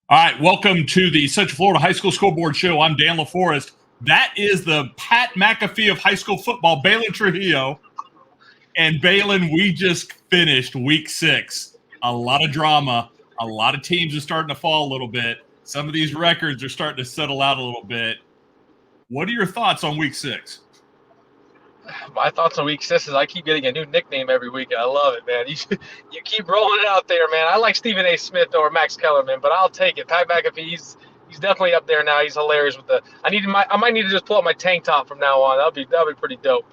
All right, welcome to the Central Florida High School Scoreboard Show. I'm Dan LaForest. That is the Pat McAfee of high school football, Baylin Trujillo. And Baylin, we just finished week 6. A lot of drama. A lot of teams are starting to fall a little bit. Some of these records are starting to settle out a little bit. What are your thoughts on week 6? My thoughts on week 6 is I keep getting a new nickname every week, and I love it, man. You keep rolling it out there, man. I like Stephen A. Smith or Max Kellerman, but I'll take it. Pat McAfee, he's definitely up there now. He's hilarious with the. I might need to just pull up my tank top from now on. That'll be pretty dope.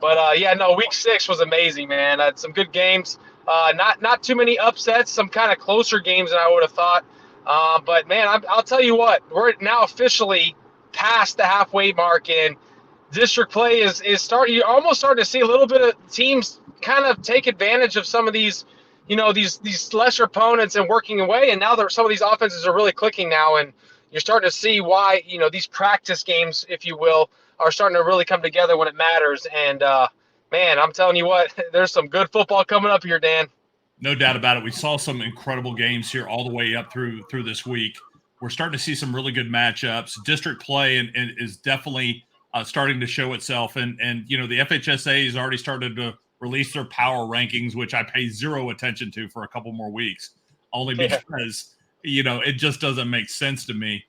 But yeah, no, week 6 was amazing, man. I had some good games. Not too many upsets. Some kind of closer games than I would have thought. But man, I'll tell you what, we're now officially past the halfway mark in. District play is starting. You're almost starting to see a little bit of teams kind of take advantage of some of these, these lesser opponents and working away. And now some of these offenses are really clicking now, and you're starting to see why these practice games, if you will, are starting to really come together when it matters. And man, I'm telling you what, there's some good football coming up here, Dan. No doubt about it. We saw some incredible games here all the way up through this week. We're starting to see some really good matchups. District play and is definitely starting to show itself, and the FHSA has already started to release their power rankings, which I pay zero attention to for a couple more weeks, only because it just doesn't make sense to me.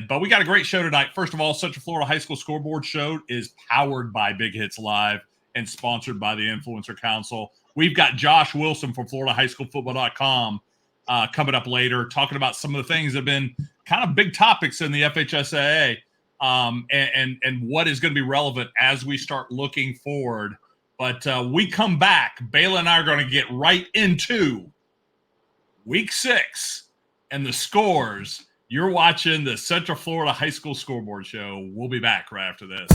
But we got a great show tonight. First of all, Central Florida High School Scoreboard Show is powered by Big Hits Live and sponsored by the Influencer Council. We've got Josh Wilson from FloridaHighSchoolFootball.com coming up later, talking about some of the things that have been kind of big topics in the FHSAA. And what is going to be relevant as we start looking forward. But we come back. Baylin and I are going to get right into week 6 and the scores. You're watching the Central Florida High School Scoreboard Show. We'll be back right after this.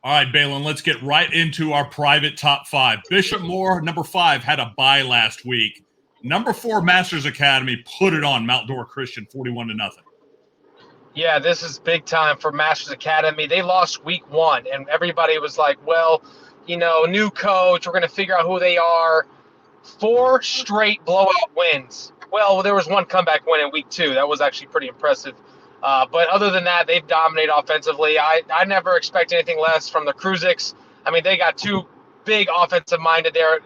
All right, Baylin, let's get right into our private top 5. Bishop Moore, number 5, had a bye last week. Number 4, Masters Academy, put it on Mount Dora Christian, 41-0. Yeah, this is big time for Masters Academy. They lost week 1, and everybody was like, well, new coach, we're going to figure out who they are. 4 straight blowout wins. Well, there was one comeback win in week 2. That was actually pretty impressive. But other than that, they've dominated offensively. I never expect anything less from the Cruzics. I mean, they got 2 big offensive-minded there.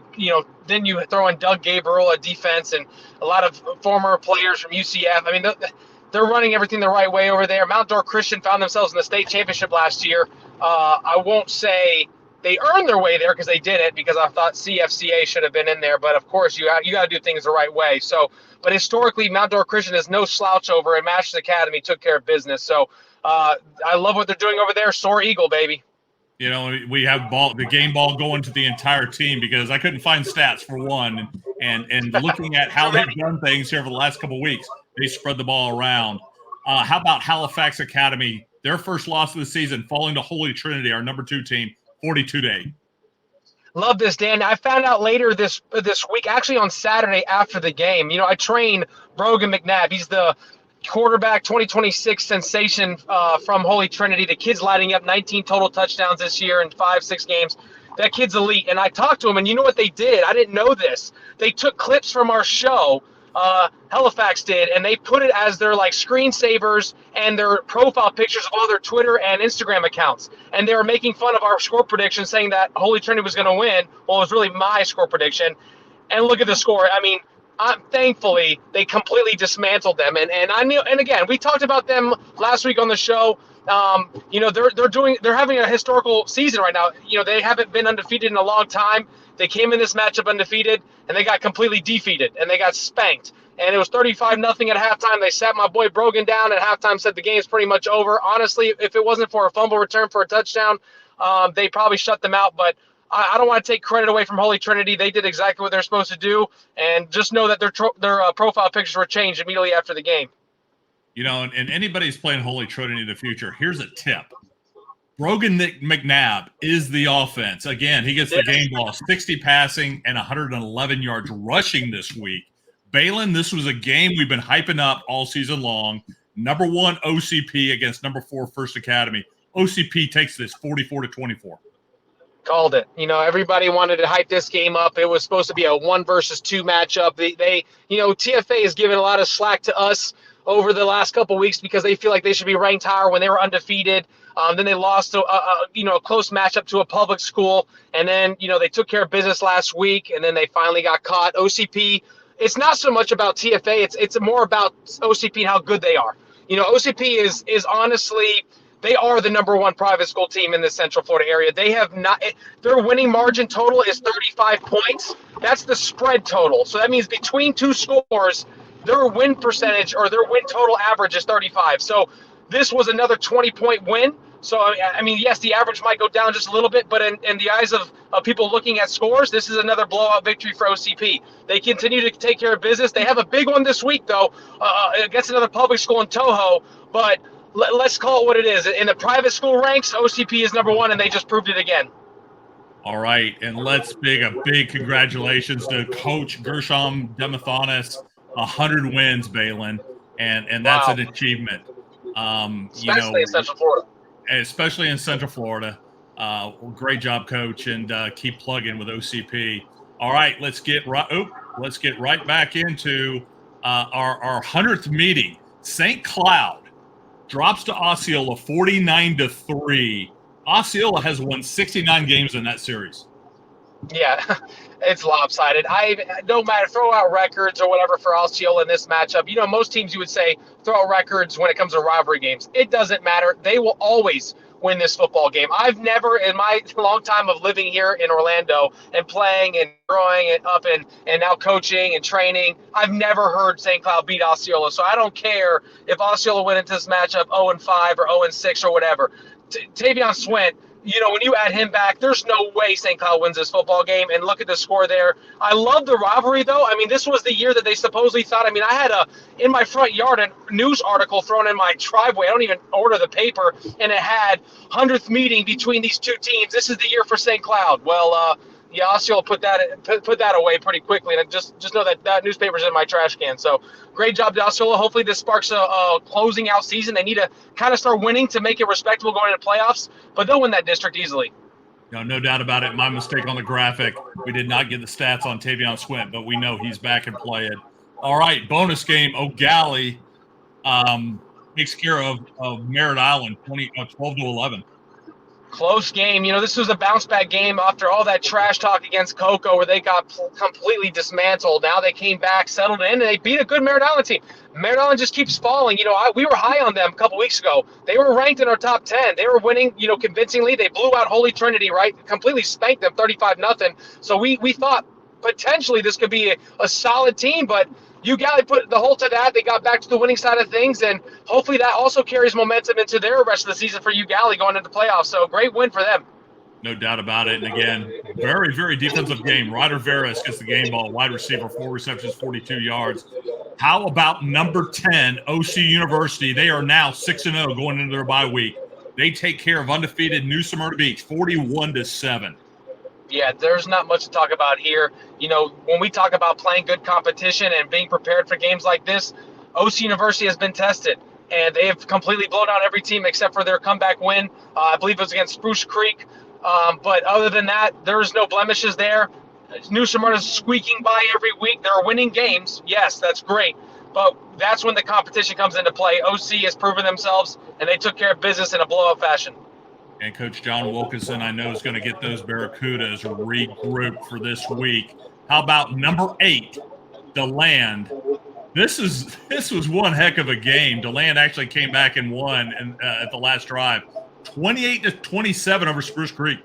Then you throw in Doug Gabriel at defense and a lot of former players from UCF. I mean, they're running everything the right way over there. Mount Dora Christian found themselves in the state championship last year. I won't say they earned their way there because they did it, because I thought CFCA should have been in there. But, of course, you got to do things the right way. But historically, Mount Dora Christian is no slouch over, and Masters Academy took care of business. So I love what they're doing over there. Soar Eagle, baby. We have the game ball going to the entire team, because I couldn't find stats for one. And looking at how they've done things here for the last couple of weeks, they spread the ball around. How about Halifax Academy? Their first loss of the season, falling to Holy Trinity, our number 2 team, 42-8. Love this, Dan. I found out later this week, actually on Saturday after the game. I train Brogan McNabb. He's the quarterback 2026 sensation from Holy Trinity. The kid's lighting up 19 total touchdowns this year in 5-6 games. That kid's elite. And I talked to him, and you know what they did? I didn't know this. They took clips from our show, Halifax did, and they put it as their screensavers and their profile pictures of all their Twitter and Instagram accounts. And they were making fun of our score prediction, saying that Holy Trinity was going to win. Well, it was really my score prediction. And look at the score. I mean, thankfully they completely dismantled them. And I knew. And again, we talked about them last week on the show. They're having a historical season right now. They haven't been undefeated in a long time. They came in this matchup undefeated, and they got completely defeated, and they got spanked. And it was 35-0 at halftime. They sat my boy Brogan down at halftime, said the game's pretty much over. Honestly, if it wasn't for a fumble return for a touchdown, they probably shut them out. But I don't want to take credit away from Holy Trinity. They did exactly what they're supposed to do, and just know that their profile pictures were changed immediately after the game. And anybody's playing Holy Trinity in the future, here's a tip. Brogan McNabb is the offense. Again, he gets the game ball, 60 passing and 111 yards rushing this week. Baylin, this was a game we've been hyping up all season long. Number 1 OCP against number 4 First Academy. OCP takes this 44-24. Called it. Everybody wanted to hype this game up. It was supposed to be a 1 versus 2 matchup. They TFA has given a lot of slack to us over the last couple weeks because they feel like they should be ranked higher when they were undefeated. Then they lost a close matchup to a public school, and then they took care of business last week, and then they finally got caught. OCP, it's not so much about TFA. It's more about OCP and how good they are. OCP is honestly, they are the number 1 private school team in the Central Florida area. They have not, their winning margin total is 35 points. That's the spread total. So that means between 2 scores, their win percentage or their win total average is 35. So this was another 20-point win. So, I mean, yes, the average might go down just a little bit, but in the eyes of people looking at scores, this is another blowout victory for OCP. They continue to take care of business. They have a big one this week, though, against another public school in Toho. But let's call it what it is. In the private school ranks, OCP is number 1, and they just proved it again. All right, and let's make a big congratulations to Coach Gershom Demathonis. 100 wins, Baylin, and that's an achievement. Especially in Central Florida. Especially in Central Florida. Great job, Coach, and keep plugging with OCP. All right, let's get right back into our 100th meeting. St. Cloud drops to Osceola 49-3. Osceola has won 69 games in that series. Yeah, it's lopsided. No matter, throw out records or whatever for Osceola in this matchup. Most teams you would say throw out records when it comes to rivalry games. It doesn't matter. They will always win this football game. I've never, in my long time of living here in Orlando and playing and growing it up and now coaching and training, I've never heard St. Cloud beat Osceola. So I don't care if Osceola went into this matchup 0-5 or 0-6 or whatever. Tavion Swint, when you add him back, there's no way St. Cloud wins this football game. And look at the score there. I love the rivalry, though. I mean, this was the year that they supposedly thought. I mean, I had in my front yard a news article thrown in my driveway. I don't even order the paper, and it had 100th meeting between these 2 teams. This is the year for St. Cloud. Well, yeah, Osceola put that away pretty quickly, and just know that newspaper's in my trash can. So great job to Osceola. Hopefully this sparks a closing out season. They need to kind of start winning to make it respectable going into playoffs, but they'll win that district easily. No doubt about it. My mistake on the graphic. We did not get the stats on Tavion Swint, but we know he's back and playing. All right, bonus game. O'Galley takes care of Merritt Island, 12-11. Close game. This was a bounce-back game after all that trash talk against Cocoa where they got completely dismantled. Now they came back, settled in, and they beat a good Merritt Island team. Merritt Island just keeps falling. We were high on them a couple weeks ago. They were ranked in our top 10. They were winning, convincingly. They blew out Holy Trinity, right? Completely spanked them 35-0. So we thought potentially this could be a solid team, but Ugali put the whole to that. They got back to the winning side of things, and hopefully that also carries momentum into their rest of the season for Ugali going into the playoffs. So great win for them. No doubt about it. And again, very, very defensive game. Ryder Veras gets the game ball, wide receiver, 4 receptions, 42 yards. How about number 10, OC University? They are now 6-0 going into their bye week. They take care of undefeated New Smyrna Beach, 41-7. Yeah, there's not much to talk about here. When we talk about playing good competition and being prepared for games like this, OC University has been tested, and they have completely blown out every team except for their comeback win. I believe it was against Spruce Creek. But other than that, there's no blemishes there. New Smyrna's squeaking by every week. They're winning games. Yes, that's great. But that's when the competition comes into play. OC has proven themselves, and they took care of business in a blowout fashion. And Coach John Wilkinson, I know, is going to get those Barracudas regrouped for this week. How about number 8, DeLand? This was one heck of a game. DeLand actually came back and won at the last drive, 28-27 over Spruce Creek.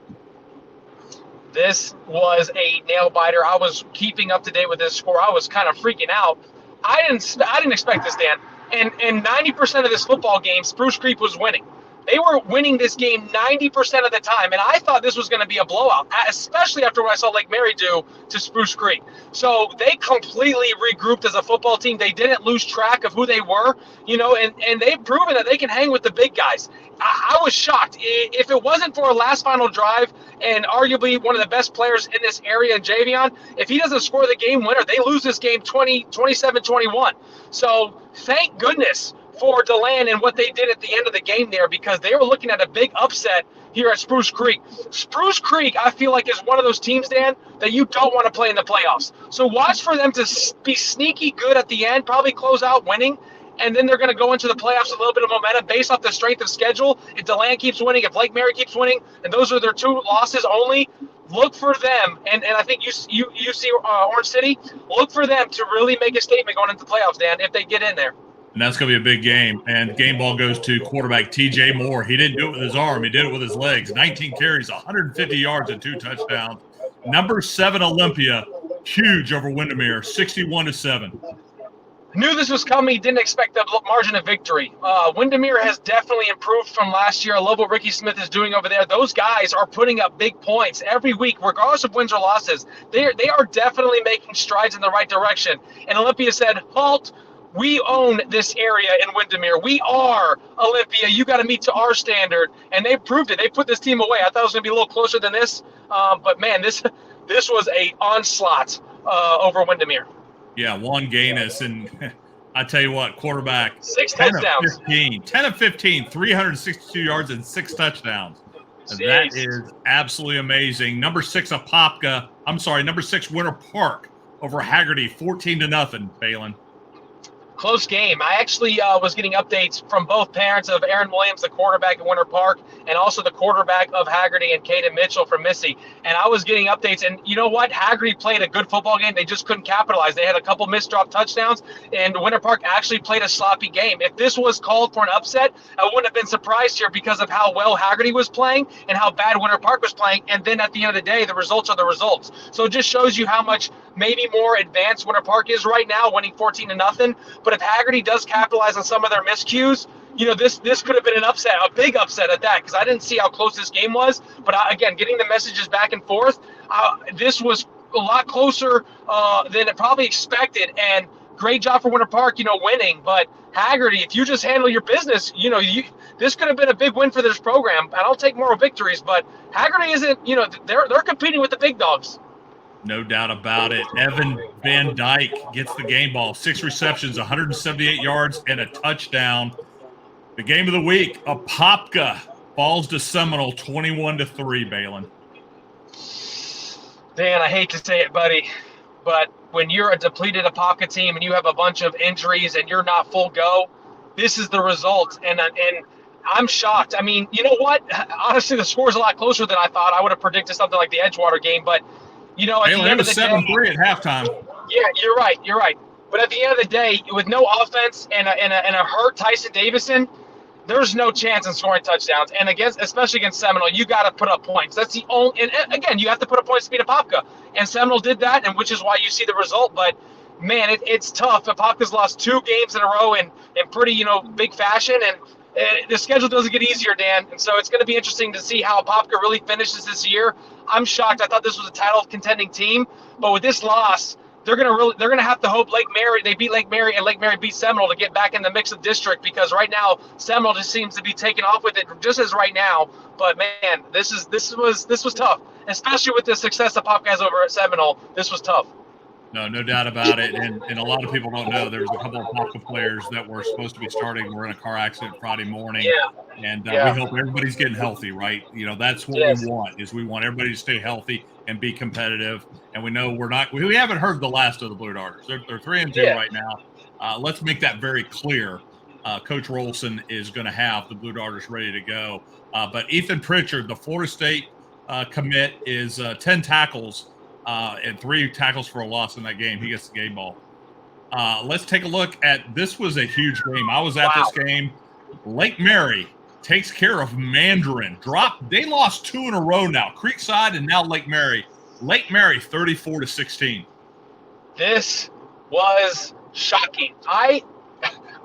This was a nail biter. I was keeping up to date with this score. I was kind of freaking out. I didn't expect this, Dan. And 90% of this football game, Spruce Creek was winning. They were winning this game 90% of the time, and I thought this was going to be a blowout, especially after what I saw Lake Mary do to Spruce Creek. So they completely regrouped as a football team. They didn't lose track of who they were, and they've proven that they can hang with the big guys. I was shocked. If it wasn't for a last final drive and arguably one of the best players in this area in Javion, if he doesn't score the game winner, they lose this game 27-21. So thank goodness for DeLand and what they did at the end of the game there, because they were looking at a big upset here at Spruce Creek. Spruce Creek, I feel like, is one of those teams, Dan, that you don't want to play in the playoffs. So watch for them to be sneaky good at the end, probably close out winning, and then they're going to go into the playoffs with a little bit of momentum based off the strength of schedule. If DeLand keeps winning, if Lake Mary keeps winning, and those are their 2 losses only, look for them, and I think you see Orange City, look for them to really make a statement going into the playoffs, Dan, if they get in there. And that's going to be a big game. And game ball goes to quarterback TJ Moore. He didn't do it with his arm. He did it with his legs. 19 carries, 150 yards, and 2 touchdowns. Number 7 Olympia, huge over Windermere, 61-7. Knew this was coming. Didn't expect the margin of victory. Windermere has definitely improved from last year. I love what Ricky Smith is doing over there. Those guys are putting up big points every week, regardless of wins or losses. They are definitely making strides in the right direction. And Olympia said, halt. We own this area in Windermere. We are Olympia. You got to meet to our standard. And they proved it. They put this team away. I thought it was going to be a little closer than this. But, man, this was a onslaught over Windermere. Yeah, Juan Gaines. And I tell you what, quarterback, 6 touchdowns. 10 of 15, 362 yards and 6 touchdowns. Jeez. That is absolutely amazing. Number 6 number 6 Winter Park over Haggerty, 14-0, Baylin. Close game. I actually was getting updates from both parents of Aaron Williams, the quarterback at Winter Park, and also the quarterback of Haggerty and Caden Mitchell from Missy. And I was getting updates, and you know what? Haggerty played a good football game. They just couldn't capitalize. They had a couple missed drop touchdowns, and Winter Park actually played a sloppy game. If this was called for an upset, I wouldn't have been surprised here because of how well Haggerty was playing and how bad Winter Park was playing. And then at the end of the day, the results are the results. So it just shows you how much maybe more advanced Winter Park is right now, winning 14-0. But if Haggerty does capitalize on some of their miscues, this could have been an upset, a big upset at that, because I didn't see how close this game was. But again, getting the messages back and forth, this was a lot closer than it probably expected. And great job for Winter Park, winning. But Haggerty, if you just handle your business, this could have been a big win for this program. I don't take moral victories, but Haggerty isn't. They're competing with the big dogs. No doubt about it. Evan Van Dyke gets the game ball. 6 receptions, 178 yards, and a touchdown. The game of the week, Apopka falls to Seminole 21-3, Baylin. Dan, I hate to say it, buddy, but when you're a depleted Apopka team and you have a bunch of injuries and you're not full go, this is the result. And I'm shocked. I mean, you know what? Honestly, the score's a lot closer than I thought. I would have predicted something like the Edgewater game, but at the end of the day, 7-3 at halftime. Yeah, you're right. But at the end of the day, with no offense and a hurt Tyson Davison, there's no chance in scoring touchdowns. And especially against Seminole, you got to put up points. That's the only. And again, you have to put up points to beat Apopka. And Seminole did that, and which is why you see the result. But man, it's tough. Apopka's lost 2 games in a row in pretty big fashion, and the schedule doesn't get easier, Dan. And so it's going to be interesting to see how Apopka really finishes this year. I'm shocked. I thought this was a title contending team, but with this loss, they're gonna have to hope they beat Lake Mary and Lake Mary beat Seminole to get back in the mix of district, because right now Seminole just seems to be taking off with it just as right now. But man, this was tough, especially with the success that Apopka has over at Seminole. This was tough. No doubt about it. And a lot of people don't know there was a couple of Apopka players that were supposed to be starting. Were in a car accident Friday morning. Yeah. And we hope everybody's getting healthy, right? That's what we want, is we want everybody to stay healthy and be competitive. And we know we haven't heard the last of the Blue Darters. They're 3-2 right now. Let's make that very clear. Coach Rolson is going to have the Blue Darters ready to go. But Ethan Pritchard, the Florida State commit, is 10 tackles and 3 tackles for a loss in that game. He gets the game ball. Let's take a look at, this was a huge game. I was at this game. Lake Mary takes care of Mandarin. They lost 2 in a row now. Creekside and now Lake Mary. Lake Mary 34-16. This was shocking. I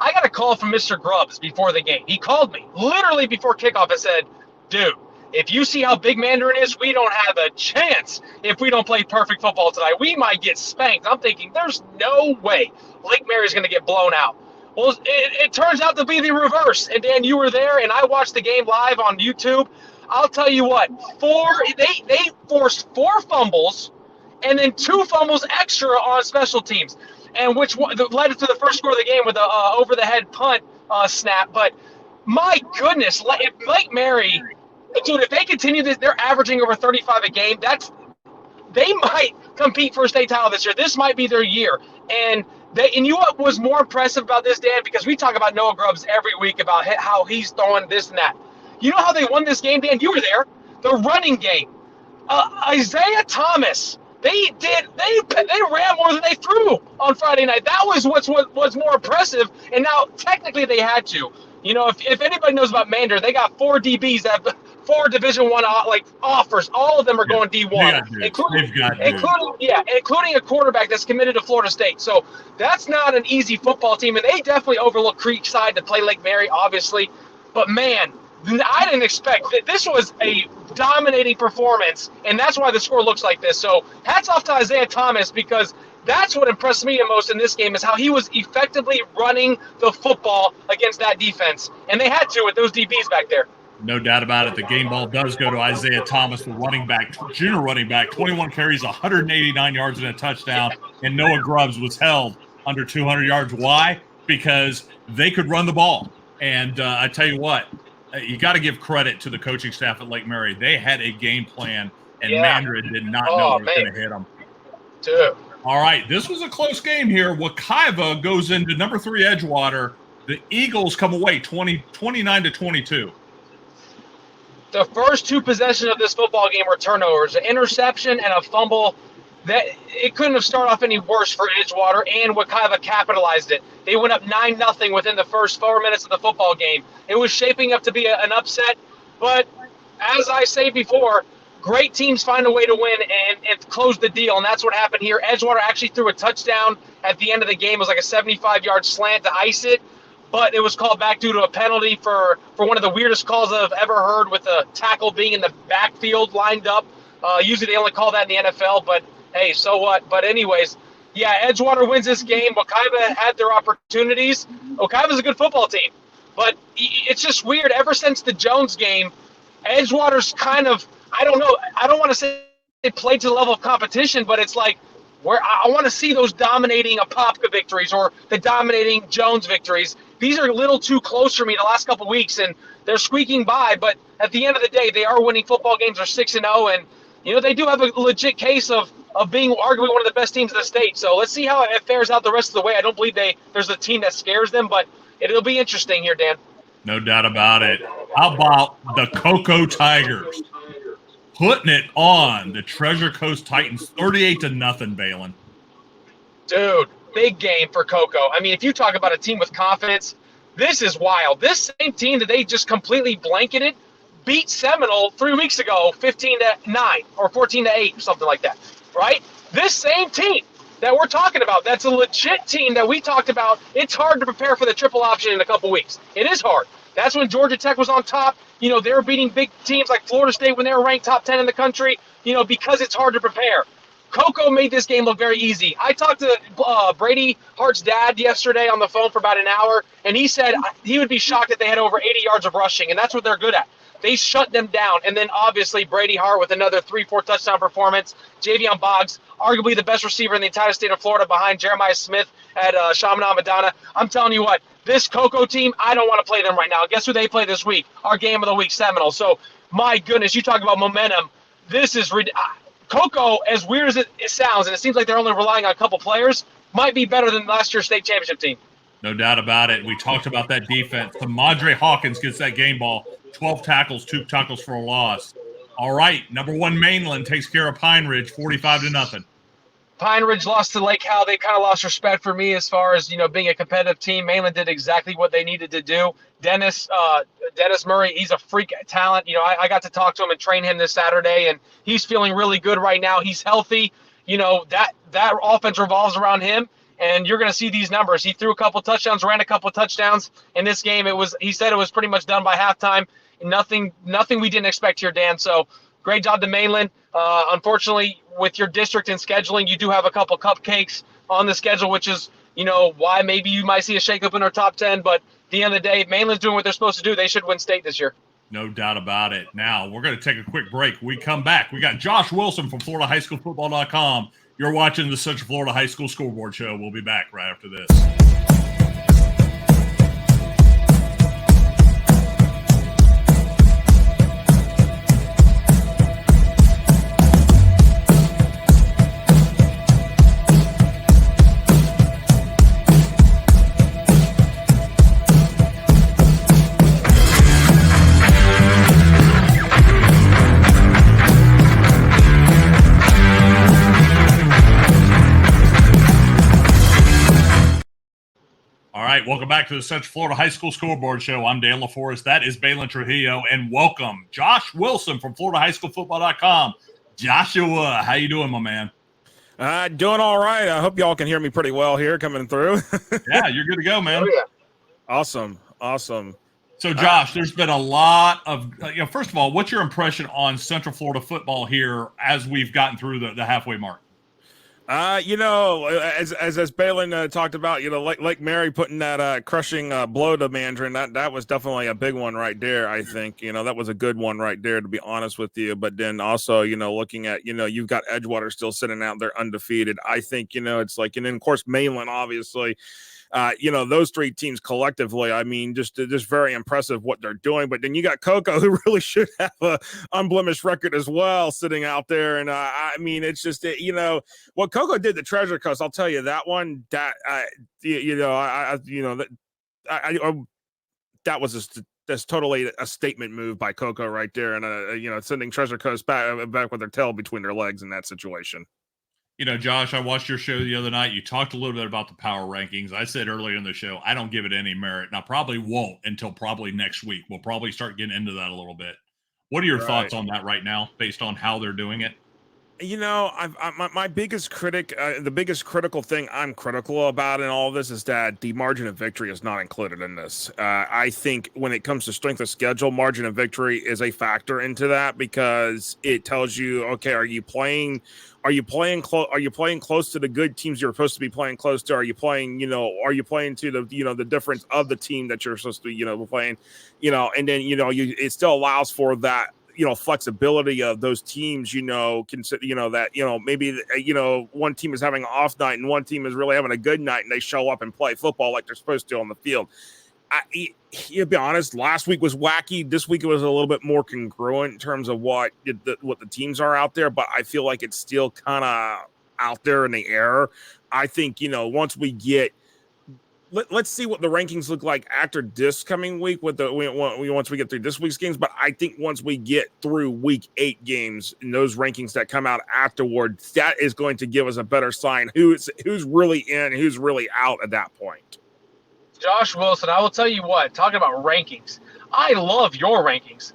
I got a call from Mr. Grubbs before the game. He called me literally before kickoff and said, dude, if you see how big Mandarin is, we don't have a chance if we don't play perfect football tonight. We might get spanked. I'm thinking there's no way Lake Mary's going to get blown out. Well, it turns out to be the reverse. And, Dan, you were there, and I watched the game live on YouTube. I'll tell you what, they forced 4 fumbles and then 2 fumbles extra on special teams, and which led to the first score of the game with a over-the-head punt snap. But, my goodness, Lake Mary, dude, if they continue this, they're averaging over 35 a game. They might compete for a state title this year. This might be their year. And you know what was more impressive about this, Dan? Because we talk about Noah Grubbs every week about how he's throwing this and that. You know how they won this game, Dan? You were there. The running game. Isaiah Thomas. They ran more than they threw on Friday night. That was what's more impressive. And now technically they had to. You know, if anybody knows about Mandarin, they got 4 DBs that have 4 Division I offers. All of them are going D1, including a quarterback that's committed to Florida State. So that's not an easy football team, and they definitely overlooked Creekside to play Lake Mary, obviously. But man, I didn't expect that. This was a dominating performance, and that's why the score looks like this. So hats off to Isaiah Thomas, because that's what impressed me the most in this game is how he was effectively running the football against that defense. And they had to with those DBs back there. No doubt about it. The game ball does go to Isaiah Thomas, the junior running back, 21 carries, 189 yards and a touchdown. And Noah Grubbs was held under 200 yards. Why? Because they could run the ball. And I tell you what, you got to give credit to the coaching staff at Lake Mary. They had a game plan, and Mandarin did not know it was going to hit them. Dude. All right, this was a close game here. Wekiva goes into number 3 Edgewater. The Eagles come away 29-22. The first 2 possessions of this football game were turnovers, an interception and a fumble. That it couldn't have started off any worse for Edgewater, and Wekiva capitalized it. They went up 9-0 within the first 4 minutes of the football game. It was shaping up to be an upset, but as I say before, great teams find a way to win and close the deal, and that's what happened here. Edgewater actually threw a touchdown at the end of the game. It was like a 75-yard slant to ice it, but it was called back due to a penalty for one of the weirdest calls I've ever heard, with a tackle being in the backfield lined up. Usually they only call that in the NFL, but hey, so what? But anyways, yeah, Edgewater wins this game. Wekiva had their opportunities. Wekiva's a good football team, but it's just weird. Ever since the Jones game, Edgewater's kind of, I don't know, I don't want to say they played to the level of competition, but it's like where I want to see those dominating Apopka victories or the dominating Jones victories. These are a little too close for me the last couple of weeks, and they're squeaking by, but at the end of the day, they are winning football games. They're 6-0, and you know, they do have a legit case of being arguably one of the best teams in the state. So let's see how it fares out the rest of the way. I don't believe there's a team that scares them, but it'll be interesting here, Dan. No doubt about it. How about the Cocoa Tigers putting it on the Treasure Coast Titans, 38-0, Baylin? Dude, big game for Cocoa. I mean, if you talk about a team with confidence, this is wild. This same team that they just completely blanketed beat Seminole 3 weeks ago, 15-9 or 14-8, something like that, right? This same team that we're talking about, that's a legit team that we talked about. It's hard to prepare for the triple option in a couple weeks. It is hard. That's when Georgia Tech was on top. You know, they were beating big teams like Florida State when they were ranked top 10 in the country, you know, because it's hard to prepare. Cocoa made this game look very easy. I talked to Brady Hart's dad yesterday on the phone for about an hour, and he said he would be shocked if they had over 80 yards of rushing, and that's what they're good at. They shut them down. And then, obviously, Brady Hart with another 3-4 touchdown performance. Javion Boggs, arguably the best receiver in the entire state of Florida behind Jeremiah Smith at Chaminade Madonna. I'm telling you what, this Cocoa team, I don't want to play them right now. Guess who they play this week? Our game of the week, Seminole. So, my goodness, you talk about momentum. This is Cocoa, as weird as it sounds, and it seems like they're only relying on a couple players, might be better than last year's state championship team. No doubt about it. We talked about that defense. Madre Hawkins gets that game ball. 12 tackles, 2 tackles for a loss. All right, number 1 Mainland takes care of Pine Ridge, 45-0. Pine Ridge lost to Lake Howell. They kind of lost respect for me as far as, you know, being a competitive team. Mainland did exactly what they needed to do. Dennis Murray, he's a freak talent. You know, I got to talk to him and train him this Saturday, and he's feeling really good right now. He's healthy. You know, that offense revolves around him. and you're going to see these numbers. He threw a couple touchdowns, ran a couple touchdowns. In this game, he said it was pretty much done by halftime. Nothing we didn't expect here, Dan. So great job to Mainland. Unfortunately, with your district and scheduling, you do have a couple cupcakes on the schedule, which is, why maybe you might see a shakeup in our top 10. But at the end of the day, Mainland's doing what they're supposed to do. They should win state this year. No doubt about it. Now, we're going to take a quick break. We come back. We got Josh Wilson from FloridaHighSchoolFootball.com. You're watching the Central Florida High School Scoreboard Show. We'll be back right after this. All right, welcome back to the Central Florida High School Scoreboard Show. I'm Dan LaForest. That is Baylin Trujillo, and welcome Josh Wilson from FloridaHighSchoolFootball.com. Joshua, how you doing, my man? Doing all right. I hope y'all can hear me pretty well here coming through. Yeah, you're good to go, man. Oh, yeah. Awesome. So, Josh, there's been a lot of, first of all, what's your impression on Central Florida football here as we've gotten through the halfway mark? As Baylin talked about, Lake Mary putting that crushing blow to Mandarin, that was definitely a big one right there. I think, that was a good one right there, to be honest with you. But then also, looking at, you've got Edgewater still sitting out there undefeated. I think, it's like, and then of course, Mainland, obviously. Those three teams collectively, I mean, just very impressive what they're doing. But then you got Cocoa, who really should have a unblemished record as well, sitting out there. And I mean, it's just, what Cocoa did to Treasure Coast, I'll tell you that one, that was just that's totally a statement move by Cocoa right there, and sending Treasure Coast back with their tail between their legs in that situation. Josh, I watched your show the other night. You talked a little bit about the power rankings. I said earlier in the show, I don't give it any merit, and I probably won't until probably next week. We'll probably start getting into that a little bit. What are your thoughts on that right now, based on how they're doing it? My biggest critic, the biggest critical thing I'm critical about in all of this is that the margin of victory is not included in this. I think when it comes to strength of schedule, margin of victory is a factor into that, because it tells you, okay, are you playing close to the good teams you're supposed to be playing close to? Are you playing to the, the difference of the team that you're supposed to be, playing, and then, it still allows for that, flexibility of those teams, consider, that, maybe, one team is having an off night and one team is really having a good night, and they show up and play football like they're supposed to on the field. To be honest, last week was wacky. This week it was a little bit more congruent in terms of what the teams are out there, but I feel like it's still kind of out there in the air. I think, once we get, let's see what the rankings look like after this coming week once we get through this week's games. But I think once we get through week 8 games and those rankings that come out afterward, that is going to give us a better sign who's really in, who's really out at that point. Josh Wilson, I will tell you what, talking about rankings, I love your rankings.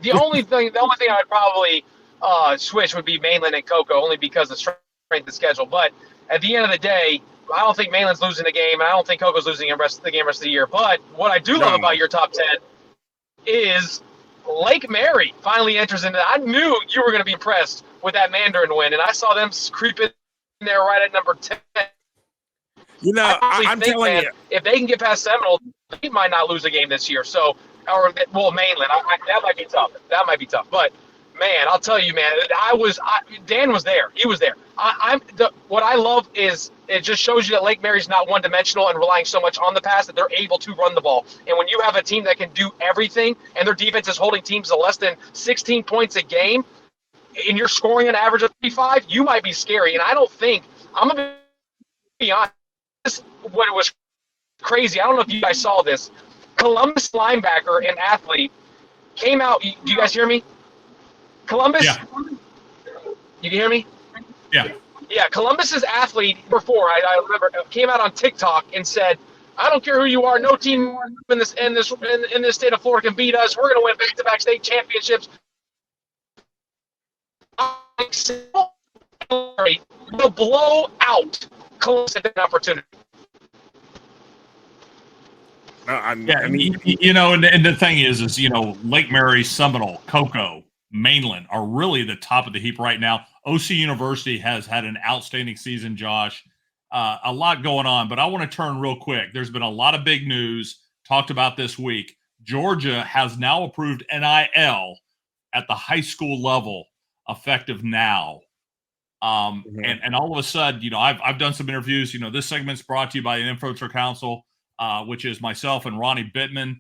The only thing I would probably switch would be Mainland and Cocoa, only because of strength of schedule. But at the end of the day, I don't think Mainland's losing the game, and I don't think Cocoa's losing the rest of the year. But what I do love about your top 10 is Lake Mary finally enters into that. I knew you were going to be impressed with that Mandarin win, and I saw them creep in there right at number 10. I'm telling you, if they can get past Seminole, they might not lose a game this year. So, Mainland, that might be tough. But man, I'll tell you, man, Dan was there. He was there. What I love is it just shows you that Lake Mary's not one-dimensional and relying so much on the pass that they're able to run the ball. And when you have a team that can do everything, and their defense is holding teams to less than 16 points a game, and you're scoring an average of 35, you might be scary. And I don't think I'm gonna be honest. What was crazy, I don't know if you guys saw this. Columbus linebacker and athlete came out. Do you guys hear me? Columbus? Yeah. You can hear me? Yeah. Yeah, Columbus's athlete before I remember came out on TikTok and said, "I don't care who you are, no team in this state of Florida can beat us. We're going to win back-to-back state championships." will blow out Columbus at that opportunity. I mean, and the thing is, Lake Mary, Seminole, Cocoa, Mainland are really the top of the heap right now. OC University has had an outstanding season, Josh. A lot going on, but I want to turn real quick. There's been a lot of big news talked about this week. Georgia has now approved NIL at the high school level, effective now. And all of a sudden, I've done some interviews. This segment's brought to you by the Influencer Council, which is myself and Ronnie Bittman.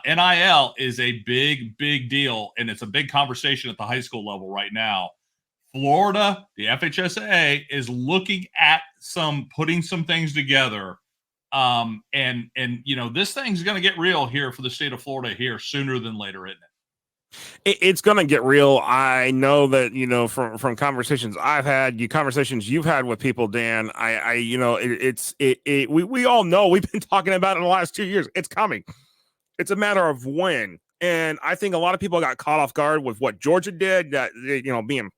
NIL is a big, big deal, and it's a big conversation at the high school level right now. Florida, the FHSAA, is looking at putting some things together. And this thing's going to get real here for the state of Florida here sooner than later, isn't it? It's going to get real. I know that, from conversations I've had, conversations you've had with people, Dan, we all know, we've been talking about it in the last 2 years. It's coming. It's a matter of when. And I think a lot of people got caught off guard with what Georgia did, that, being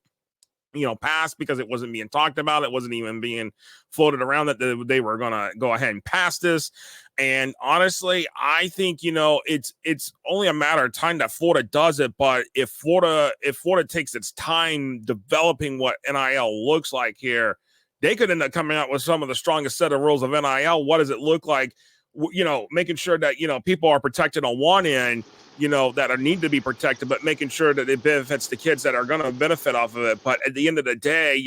passed because it wasn't being talked about. It wasn't even being floated around that they were going to go ahead and pass this. And honestly, I think, it's only a matter of time that Florida does it. But if Florida takes its time developing what NIL looks like here, they could end up coming out with some of the strongest set of rules of NIL. What does it look like? Making sure that, people are protected on one end, that need to be protected, but making sure that it benefits the kids that are going to benefit off of it. But at the end of the day,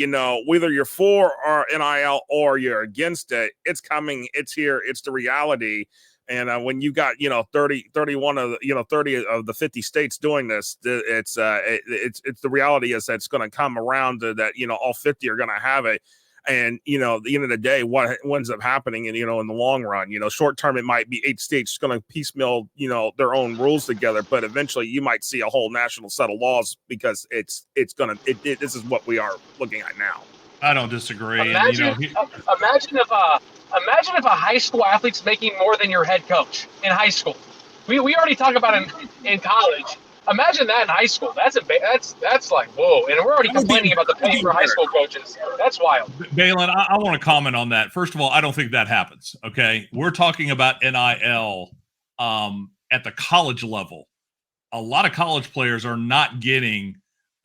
whether you're for our NIL or you're against it, it's coming, it's here, it's the reality. And when you got, 31 of, 30 of the 50 states doing this, it's the reality is that it's going to come around to that, all 50 are going to have it. And, at the end of the day, what ends up happening, and, in the long run, short term, it might be 8 states going to piecemeal, their own rules together. But eventually you might see a whole national set of laws because this is what we are looking at now. I don't disagree. Imagine if a high school athlete's making more than your head coach in high school. We already talk about it in college. Imagine that in high school. That's like, whoa. And we're already complaining about the pay for high school coaches. That's wild. Baylin, I want to comment on that. First of all, I don't think that happens. Okay. We're talking about NIL at the college level. A lot of college players are not getting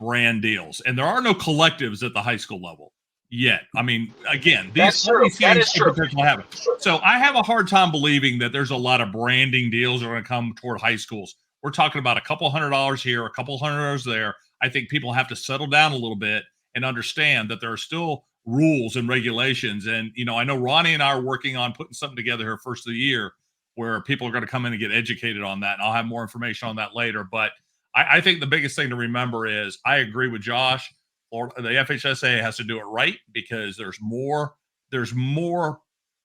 brand deals, and there are no collectives at the high school level yet. I mean, again, these things could potentially happen. So I have a hard time believing that there's a lot of branding deals that are going to come toward high schools. We're talking about a couple $100 here, a couple $100 there. I think people have to settle down a little bit and understand that there are still rules and regulations. And, I know Ronnie and I are working on putting something together here first of the year where people are going to come in and get educated on that. And I'll have more information on that later. But I think the biggest thing to remember is I agree with Josh, or the FHSA has to do it right because there's more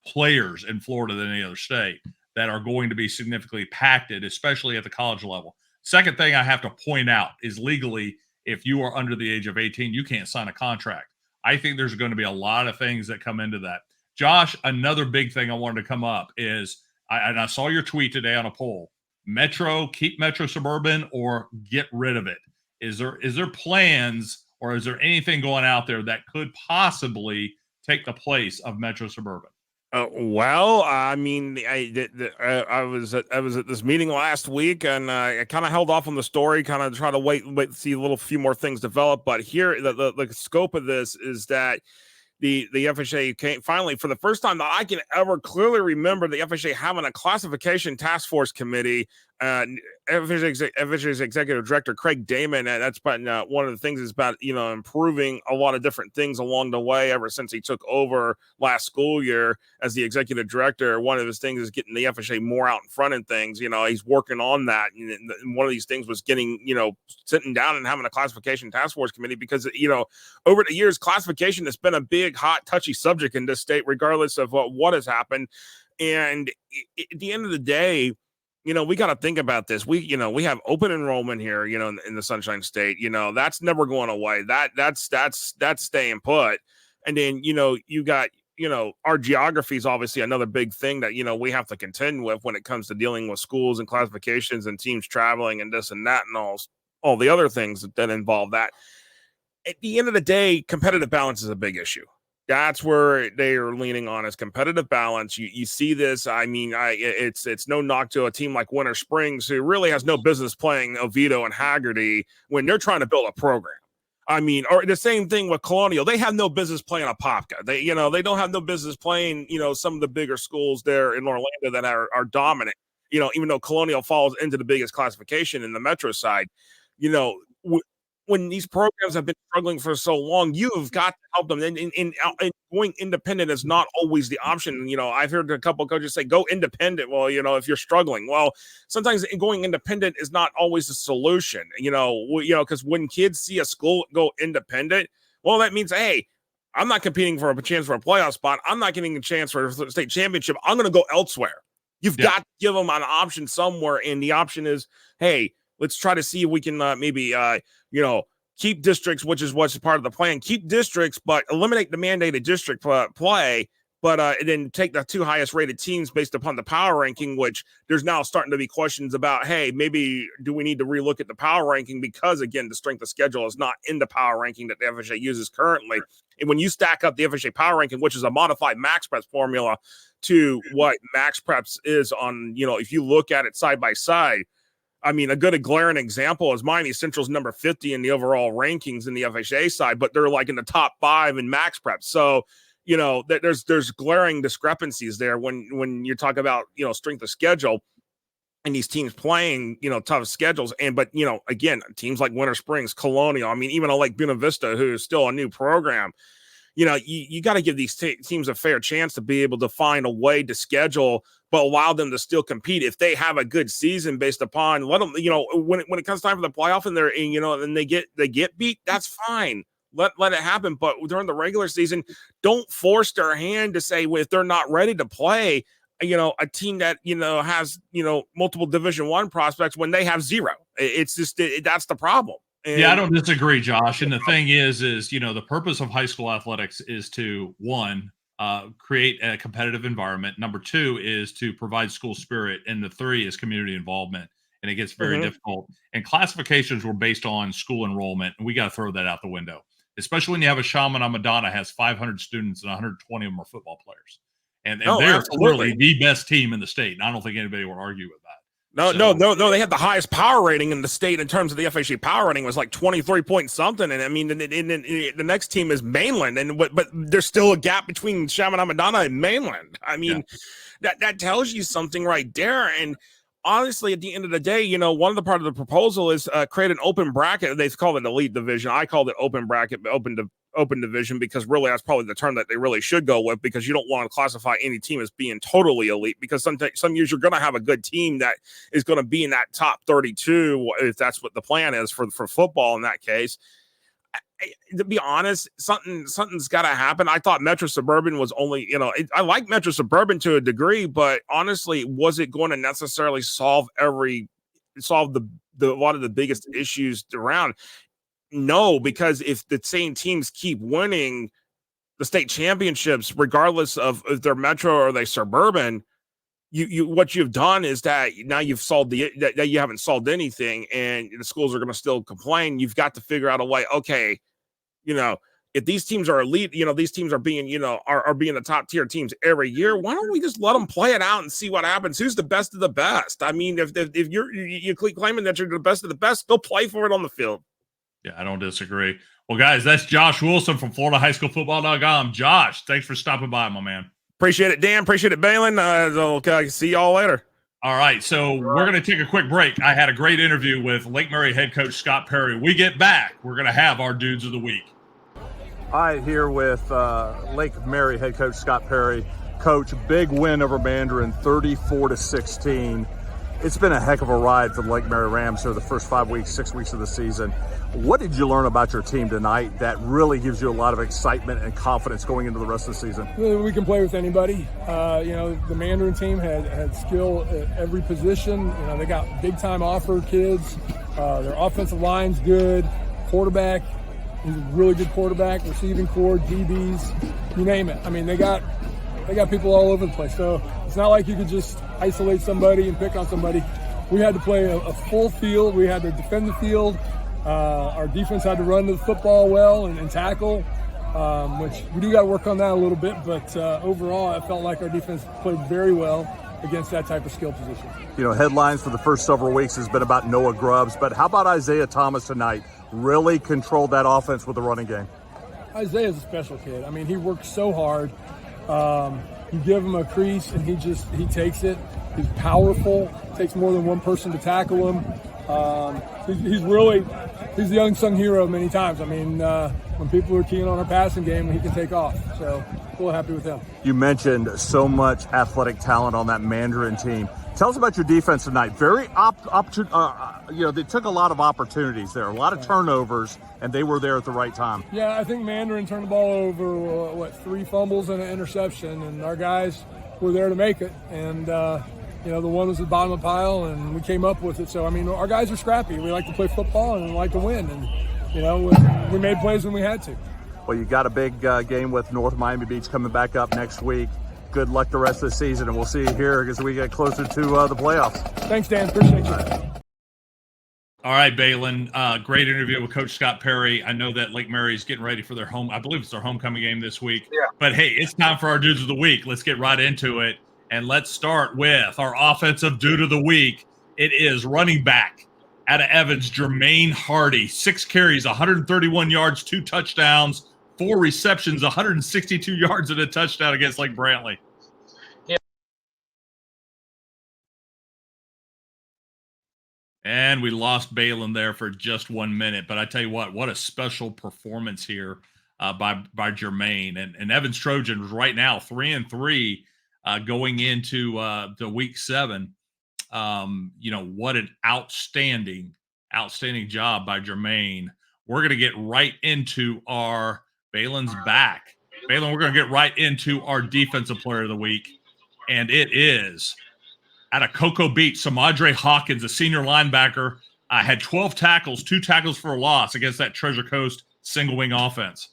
players in Florida than any other state that are going to be significantly impacted, especially at the college level. Second thing I have to point out is legally, if you are under the age of 18, you can't sign a contract. I think there's going to be a lot of things that come into that. Josh, another big thing I wanted to come up is, I saw your tweet today on a poll, Metro, keep Metro Suburban or get rid of it. Is there plans or is there anything going out there that could possibly take the place of Metro Suburban? Well, I mean, I was at this meeting last week, and I kind of held off on the story, kind of try to wait to see a few more things develop. But here, the scope of this is that the FHA came finally, for the first time that I can ever clearly remember, the FHA having a classification task force committee. FHA's executive director Craig Damon, and that's been one of the things is about improving a lot of different things along the way ever since he took over last school year as the executive director. One of his things is getting the FHA more out in front of things. He's working on that, and one of these things was getting sitting down and having a classification task force committee because over the years classification has been a big hot touchy subject in this state regardless of what has happened. And at the end of the day, we got to think about this. We have open enrollment here, in the Sunshine State. That's never going away. That's staying put. And then, you got, our geography is obviously another big thing that, we have to contend with when it comes to dealing with schools and classifications and teams traveling and this and that and all the other things that involve that. at the end of the day, competitive balance is a big issue. That's where they are leaning on, is competitive balance. You see this. I mean, it's no knock to a team like Winter Springs, who really has no business playing Oviedo and Haggerty when they're trying to build a program. I mean, or the same thing with Colonial. They have no business playing Apopka. They don't have no business playing, some of the bigger schools there in Orlando that are dominant. Even though Colonial falls into the biggest classification in the Metro side, when these programs have been struggling for so long, you've got to help them. And going independent is not always the option. I've heard a couple of coaches say, go independent. Well, if you're struggling, well, sometimes going independent is not always the solution, because when kids see a school go independent, well, that means, hey, I'm not competing for a chance for a playoff spot. I'm not getting a chance for a state championship. I'm going to go elsewhere. You've got to give them an option somewhere. And the option is, hey, let's try to see if we can maybe keep districts, which is what's part of the plan. Keep districts, but eliminate the mandated district play. But then take the 2 highest rated teams based upon the power ranking, which there's now starting to be questions about, hey, maybe do we need to relook at the power ranking? Because, again, the strength of schedule is not in the power ranking that the FHA uses currently. And when you stack up the FHA power ranking, which is a modified Max Preps formula, to what Max Preps is on, if you look at it side by side, I mean, a good glaring example is Miami Central's number 50 in the overall rankings in the FHA side, but they're like in the top 5 in Max Prep. So, there's glaring discrepancies there when you talk about, strength of schedule and these teams playing, tough schedules. But again, teams like Winter Springs, Colonial, I mean, even a Lake Buena Vista, who is still a new program, you got to give these teams a fair chance to be able to find a way to schedule, but allow them to still compete if they have a good season based upon, let them, when it comes time for the playoff and and they get beat, that's fine. Let it happen. But during the regular season, don't force their hand to say, well, if they're not ready to play, a team that, has, multiple Division I prospects when they have 0. It's just, that's the problem. And I don't disagree, Josh. And the thing is, the purpose of high school athletics is to, 1, create a competitive environment. Number 2 is to provide school spirit. And the 3 is community involvement. And it gets very difficult. And classifications were based on school enrollment. And we got to throw that out the window, especially when you have a Chaminade Madonna has 500 students and 120 of them are football players. And they're clearly the best team in the state. And I don't think anybody will argue with that. No. They had the highest power rating in the state in terms of the FHA power rating was like 23 point something. And I mean, the next team is Mainland, but there's still a gap between Chaminade Madonna and Mainland. I mean, that tells you something right there. And honestly, at the end of the day, one of the part of the proposal is create an open bracket. They call it elite division. I called it open bracket, open division, because really that's probably the term that they really should go with, because you don't want to classify any team as being totally elite, because some years you're going to have a good team that is going to be in that top 32 if that's what the plan is for football in that case. To be honest, something's got to happen. I thought Metro Suburban was only, I like Metro Suburban to a degree, but honestly, was it going to necessarily solve a lot of the biggest issues around? No, because if the same teams keep winning the state championships, regardless of if they're Metro or they Suburban, what you've done is that now you've solved that you haven't solved anything, and the schools are going to still complain. You've got to figure out a way. Okay, if these teams are elite, these teams are being, are being the top tier teams every year. Why don't we just let them play it out and see what happens? Who's the best of the best? I mean, if you keep claiming that you're the best of the best, go play for it on the field. Yeah, I don't disagree. Well, guys, that's Josh Wilson from FloridaHighSchoolFootball.com. Josh, thanks for stopping by, my man. Appreciate it, Dan. Appreciate it, Baylin. Okay, see y'all later. All right, so we're going to take a quick break. I had a great interview with Lake Mary head coach Scott Perry. We get back, we're going to have our Dudes of the Week. All right, here with Lake Mary head coach Scott Perry. Coach, big win over Mandarin, 34-16. It's been a heck of a ride for the Lake Mary Rams here the first 6 weeks of the season. What did you learn about your team tonight that really gives you a lot of excitement and confidence going into the rest of the season? We can play with anybody. The Mandarin team had skill at every position. They got big-time offer kids. Their offensive line's good. Quarterback, he's a really good quarterback. Receiving core, DBs, you name it. I mean, they got people all over the place. So it's not like you could just isolate somebody and pick on somebody. We had to play a full field. We had to defend the field. Our defense had to run the football well and tackle, which we do got to work on that a little bit. But overall, I felt like our defense played very well against that type of skill position. You know, headlines for the first several weeks has been about Noah Grubbs, but how about Isaiah Thomas tonight? Really controlled that offense with the running game. Isaiah's a special kid. I mean, he works so hard. You give him a crease and he takes it. He's powerful. Takes more than one person to tackle him. He's the unsung hero many times. I mean, when people are keying on our passing game, he can take off. So we're happy with him. You mentioned so much athletic talent on that Mandarin team. Tell us about your defense tonight. Very they took a lot of opportunities there, a lot of turnovers, and they were there at the right time. Yeah, I think Mandarin turned the ball over, 3 fumbles and an interception, and our guys were there to make it. And, the one was at the bottom of the pile, and we came up with it. So, I mean, our guys are scrappy. We like to play football, and we like to win. And, we made plays when we had to. Well, you got a big game with North Miami Beach coming back up next week. Good luck the rest of the season, and we'll see you here as we get closer to the playoffs. Thanks, Dan. Appreciate you. All right, Baylin. Great interview with Coach Scott Perry. I know that Lake Mary's getting ready for their I believe it's their homecoming game this week. Yeah. But, hey, it's time for our Dudes of the Week. Let's get right into it. And let's start with our offensive dude of the week. It is running back out of Evans, Jermaine Hardy. 6 carries, 131 yards, 2 touchdowns, 4 receptions, 162 yards and a touchdown against Lake Brantley. Yeah. And we lost Baylin there for just 1 minute. But I tell you what a special performance here by Jermaine. And Evans Trojans right now 3-3. Going into the week 7, what an outstanding job by Jermaine. We're going to get right into our Baylin's back. Baylin, we're going to get right into our defensive player of the week. And it is out of Cocoa Beach, Samadre Hawkins, a senior linebacker, had 12 tackles, 2 tackles for a loss against that Treasure Coast single wing offense.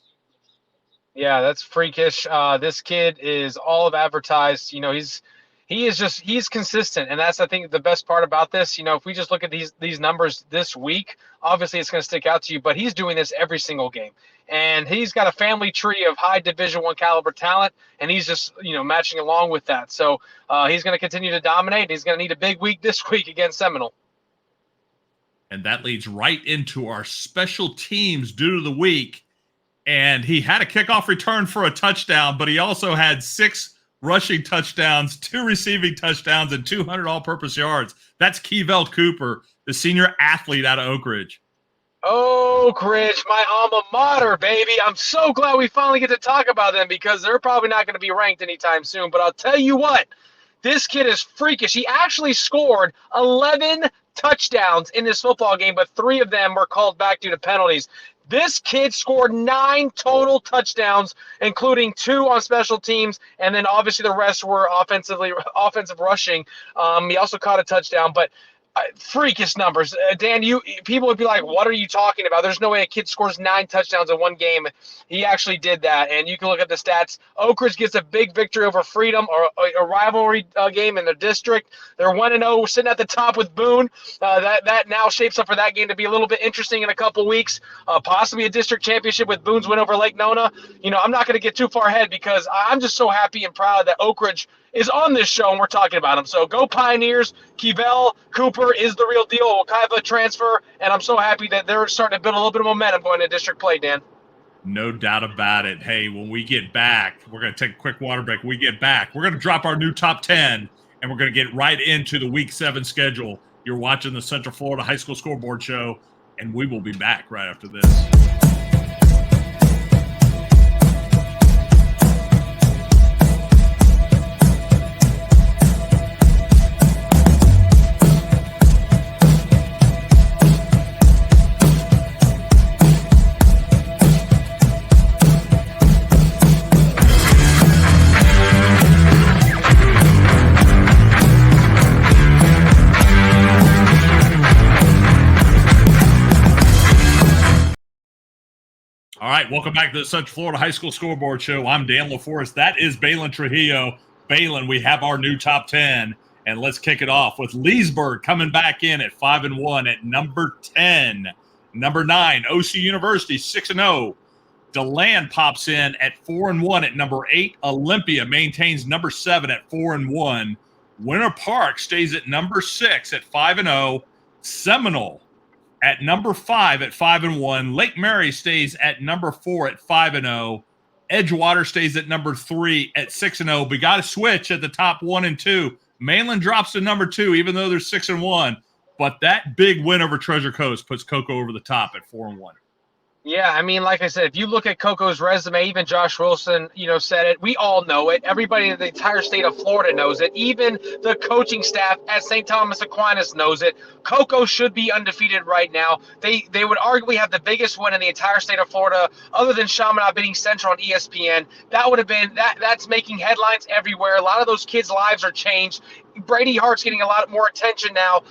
Yeah, that's freakish. This kid is all of advertised. He's consistent, and that's I think the best part about this. If we just look at these numbers this week, obviously it's going to stick out to you. But he's doing this every single game, and he's got a family tree of high Division I caliber talent, and he's just matching along with that. So he's going to continue to dominate. He's going to need a big week this week against Seminole. And that leads right into our special teams dude of the week. And he had a kickoff return for a touchdown, but he also had 6 rushing touchdowns, 2 receiving touchdowns, and 200 all-purpose yards. That's Keyvell Cooper, the senior athlete out of Oak Ridge. Oak Ridge, my alma mater, baby. I'm so glad we finally get to talk about them because they're probably not going to be ranked anytime soon. But I'll tell you what, this kid is freakish. He actually scored 11 touchdowns in this football game, but 3 of them were called back due to penalties. This kid scored 9 total touchdowns, including 2 on special teams, and then obviously the rest were offensive rushing. He also caught a touchdown, but freakish numbers. Dan, people would be like, what are you talking about? There's no way a kid scores 9 touchdowns in one game. He actually did that, and you can look at the stats. Oak Ridge gets a big victory over Freedom, or a rivalry game in the district. They're 1-0, sitting at the top with Boone. That now shapes up for that game to be a little bit interesting in a couple weeks, possibly a district championship with Boone's win over Lake Nona. I'm not going to get too far ahead because I'm just so happy and proud that Oak Ridge is on this show and we're talking about him. So go Pioneers. Keyvell Cooper is the real deal. Wakaiva transfer, and I'm so happy that they're starting to build a little bit of momentum going to district play, Dan. No doubt about it. Hey, when we get back, we're going to take a quick water break. When we get back, we're going to drop our new top 10, and we're going to get right into the Week 7 schedule. You're watching the Central Florida High School Scoreboard Show, and we will be back right after this. All right, welcome back to the Central Florida High School Scoreboard Show. I'm Dan LaForest. That is Baylin Trujillo. Baylin, we have our new top 10, and let's kick it off with Leesburg coming back in at 5-1 at number 10. Number 9, OC University, 6-0. DeLand pops in at 4-1 at number 8. Olympia maintains number 7 at 4-1. Winter Park stays at number 6 at 5-0. Seminole at number 5 at 5-1. Lake Mary stays at number 4 at 5-0. Edgewater stays at number 3 at 6-0. We got to switch at the top 1 and 2. Mainland drops to number 2, even though they're 6-1. But that big win over Treasure Coast puts Cocoa over the top at 4-1. Yeah, I mean, like I said, if you look at Coco's resume, even Josh Wilson, said it. We all know it. Everybody in the entire state of Florida knows it. Even the coaching staff at St. Thomas Aquinas knows it. Coco should be undefeated right now. They would arguably have the biggest win in the entire state of Florida, other than Chaminade beating Central on ESPN. That would have been that's making headlines everywhere. A lot of those kids' lives are changed. Brady Hart's getting a lot more attention now.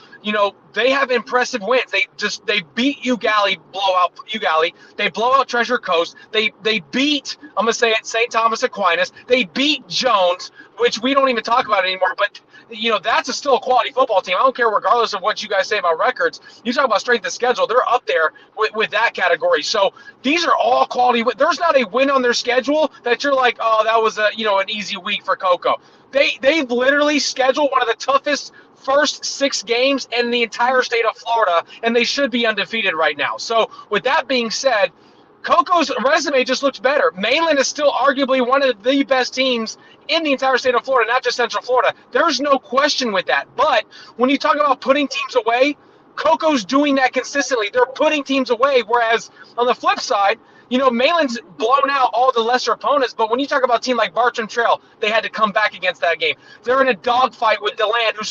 They have impressive wins. They beat Ugali, blow out Ugali. They blow out Treasure Coast. They beat, I'm gonna say it, St. Thomas Aquinas. They beat Jones, which we don't even talk about anymore. But that's still a quality football team. I don't care, regardless of what you guys say about records. You talk about strength of schedule, they're up there with that category. So these are all quality. There's not a win on their schedule that you're like, oh, that was an easy week for Coco. They've literally scheduled one of the toughest first 6 games in the entire state of Florida, and they should be undefeated right now. So with that being said, Coco's resume just looks better. Mainland is still arguably one of the best teams in the entire state of Florida, not just Central Florida. There's no question with that. But when you talk about putting teams away, Coco's doing that consistently. They're putting teams away, whereas on the flip side, Mainland's blown out all the lesser opponents, but when you talk about a team like Bartram Trail, they had to come back against that game. They're in a dogfight with DeLand, who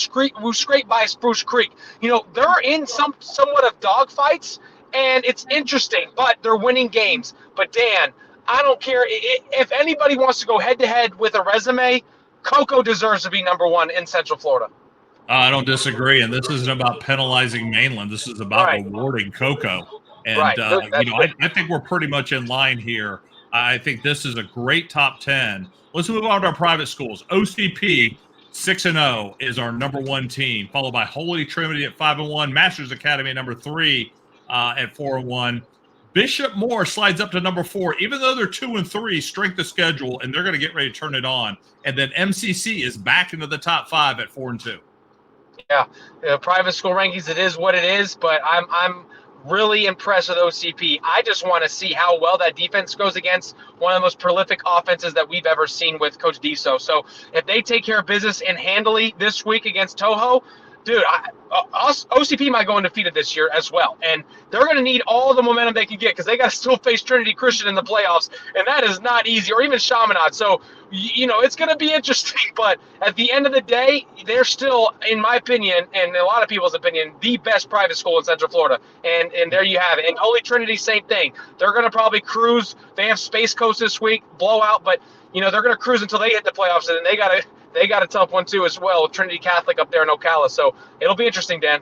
scraped by Spruce Creek. They're in somewhat of dogfights, and it's interesting, but they're winning games. But Dan, I don't care if anybody wants to go head-to-head with a resume, Coco deserves to be number 1 in Central Florida. I don't disagree, and this isn't about penalizing Mainland. This is about rewarding Coco. And, I think we're pretty much in line here. I think this is a great top 10. Let's move on to our private schools. OCP, 6-0, is our number 1 team, followed by Holy Trinity at 5-1, Masters Academy number 3 at 4-1. Bishop Moore slides up to number 4, even though they're 2-3, strength of schedule, and they're going to get ready to turn it on. And then MCC is back into the top 5 at 4-2. Yeah, private school rankings, it is what it is, but I'm really impressed with OCP. I just want to see how well that defense goes against one of the most prolific offenses that we've ever seen with Coach Diso. So if they take care of business and handily this week against Toho, dude, OCP might go undefeated this year as well. And they're going to need all the momentum they can get because they got to still face Trinity Christian in the playoffs, and that is not easy, or even Chaminade. So, it's going to be interesting. But at the end of the day, they're still, in my opinion, and a lot of people's opinion, the best private school in Central Florida. And there you have it. And Holy Trinity, same thing. They're going to probably cruise. They have Space Coast this week, blowout, but, they're going to cruise until they hit the playoffs, and then they got a tough one too as well, Trinity Catholic up there in Ocala. So it'll be interesting, Dan.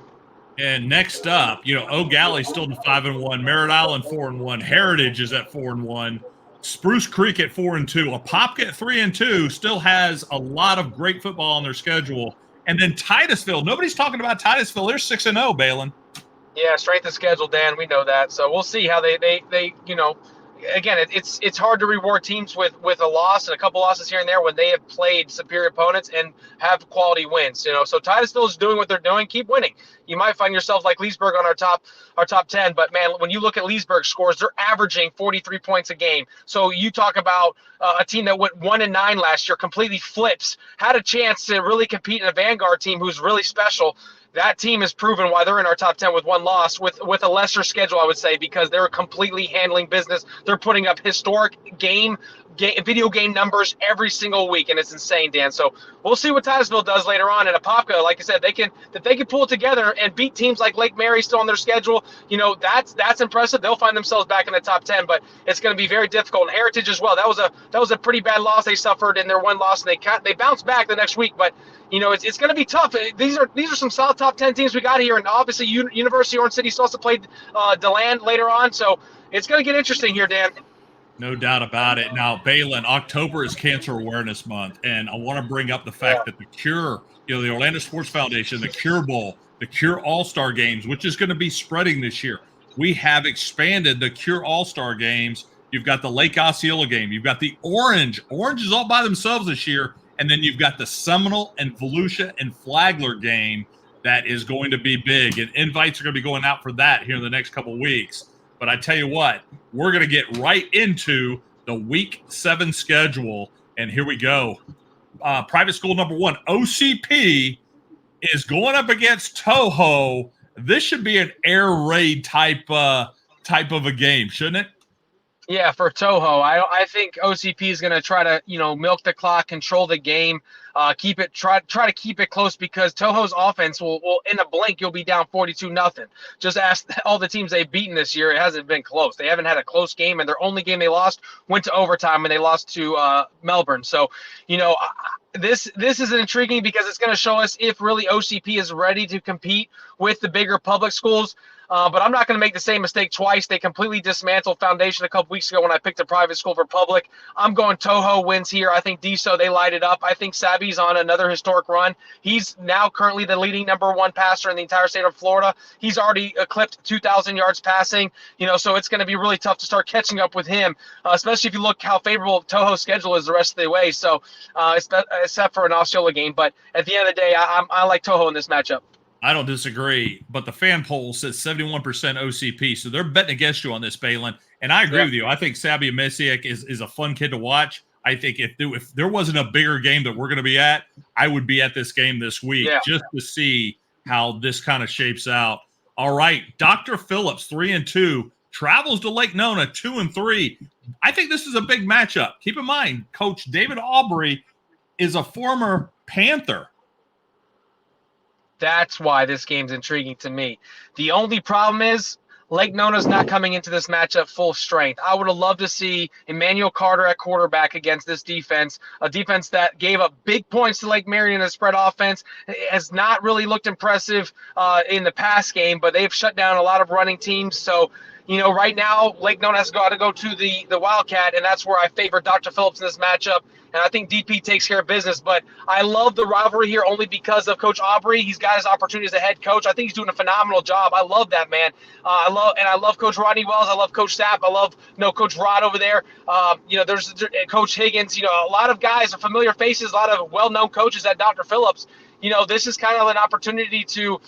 And next up, O'Galley's still to 5-1, Merritt Island 4-1, Heritage is at 4-1, Spruce Creek at 4-2, Apopka at 3-2 still has a lot of great football on their schedule. And then Titusville, nobody's talking about Titusville. They're 6-0, Baylin. Yeah, strength of schedule, Dan. We know that. So we'll see how they again, it's hard to reward teams with a loss and a couple losses here and there when they have played superior opponents and have quality wins. So Titusville is doing what they're doing. Keep winning. You might find yourself like Leesburg on our top 10, but man, when you look at Leesburg's scores, they're averaging 43 points a game. So you talk about a team that went 1-9 last year, completely flips, had a chance to really compete in a Vanguard team who's really special. That team has proven why they're in our top 10 with one loss, with a lesser schedule, I would say, because they're completely handling business. They're putting up historic video game numbers every single week, and it's insane, Dan. So we'll see what Titusville does later on. And Apopka, like I said, they can pull it together and beat teams like Lake Mary still on their schedule. That's impressive. They'll find themselves back in the top 10, but it's going to be very difficult. And Heritage as well. That was a pretty bad loss they suffered in their one loss, and they bounced back the next week, but. It's going to be tough. These are some solid top 10 teams we got here, and obviously University of Orange City still has to play DeLand later on, so it's going to get interesting here, Dan. No doubt about it. Now, Baylin, October is Cancer Awareness Month, and I want to bring up the fact that the Cure, the Orlando Sports Foundation, the Cure Bowl, the Cure All-Star Games, which is going to be spreading this year. we have expanded the Cure All-Star games. You've got the Lake Osceola game. You've got the Orange. Orange is all by themselves this year. And then you've got the Seminole and Volusia and Flagler game that is going to be big. And invites are going to be going out for that here in the next couple of weeks. But I tell you what, we're going to get right into the Week 7 schedule. And here we go. Private school number 1, OCP, is going up against Toho. This should be an air raid type of a game, shouldn't it? Yeah, for Toho, I think OCP is going to try to, milk the clock, control the game, try to keep it close, because Toho's offense will in a blink you'll be down 42-0. Just ask all the teams they've beaten this year; it hasn't been close. They haven't had a close game, and their only game they lost went to overtime, and they lost to Melbourne. So, this is intriguing because it's going to show us if really OCP is ready to compete with the bigger public schools. But I'm not going to make the same mistake twice. They completely dismantled Foundation a couple weeks ago when I picked a private school for public. I'm going Toho wins here. I think DSO, they light it up. I think Sabi's on another historic run. He's now currently the leading number 1 passer in the entire state of Florida. He's already eclipsed 2,000 yards passing, so it's going to be really tough to start catching up with him, especially if you look how favorable Toho's schedule is the rest of the way. So except for an Osceola game. But at the end of the day, I like Toho in this matchup. I don't disagree, but the fan poll says 71% OCP, so they're betting against you on this, Baylin. And I agree with you. I think Sabia Messiak is a fun kid to watch. I think if there wasn't a bigger game that we're going to be at, I would be at this game this week just to see how this kind of shapes out. All right, Dr. Phillips, 3-2, travels to Lake Nona, 2-3. I think this is a big matchup. Keep in mind, Coach David Aubrey is a former Panther. That's why this game's intriguing to me. The only problem is Lake Nona's not coming into this matchup full strength. I would have loved to see Emmanuel Carter at quarterback against this defense, a defense that gave up big points to Lake Marion in a spread offense. It has not really looked impressive in the pass game, but they've shut down a lot of running teams. So, right now, Lake Nona has got to go to the Wildcat, and that's where I favor Dr. Phillips in this matchup. And I think DP takes care of business. But I love the rivalry here only because of Coach Aubrey. He's got his opportunity as a head coach. I think he's doing a phenomenal job. I love that man. I love Coach Rodney Wells. I love Coach Sapp. I love Coach Rod over there. There's Coach Higgins. A lot of guys are familiar faces. A lot of well-known coaches at Dr. Phillips. This is kind of an opportunity to,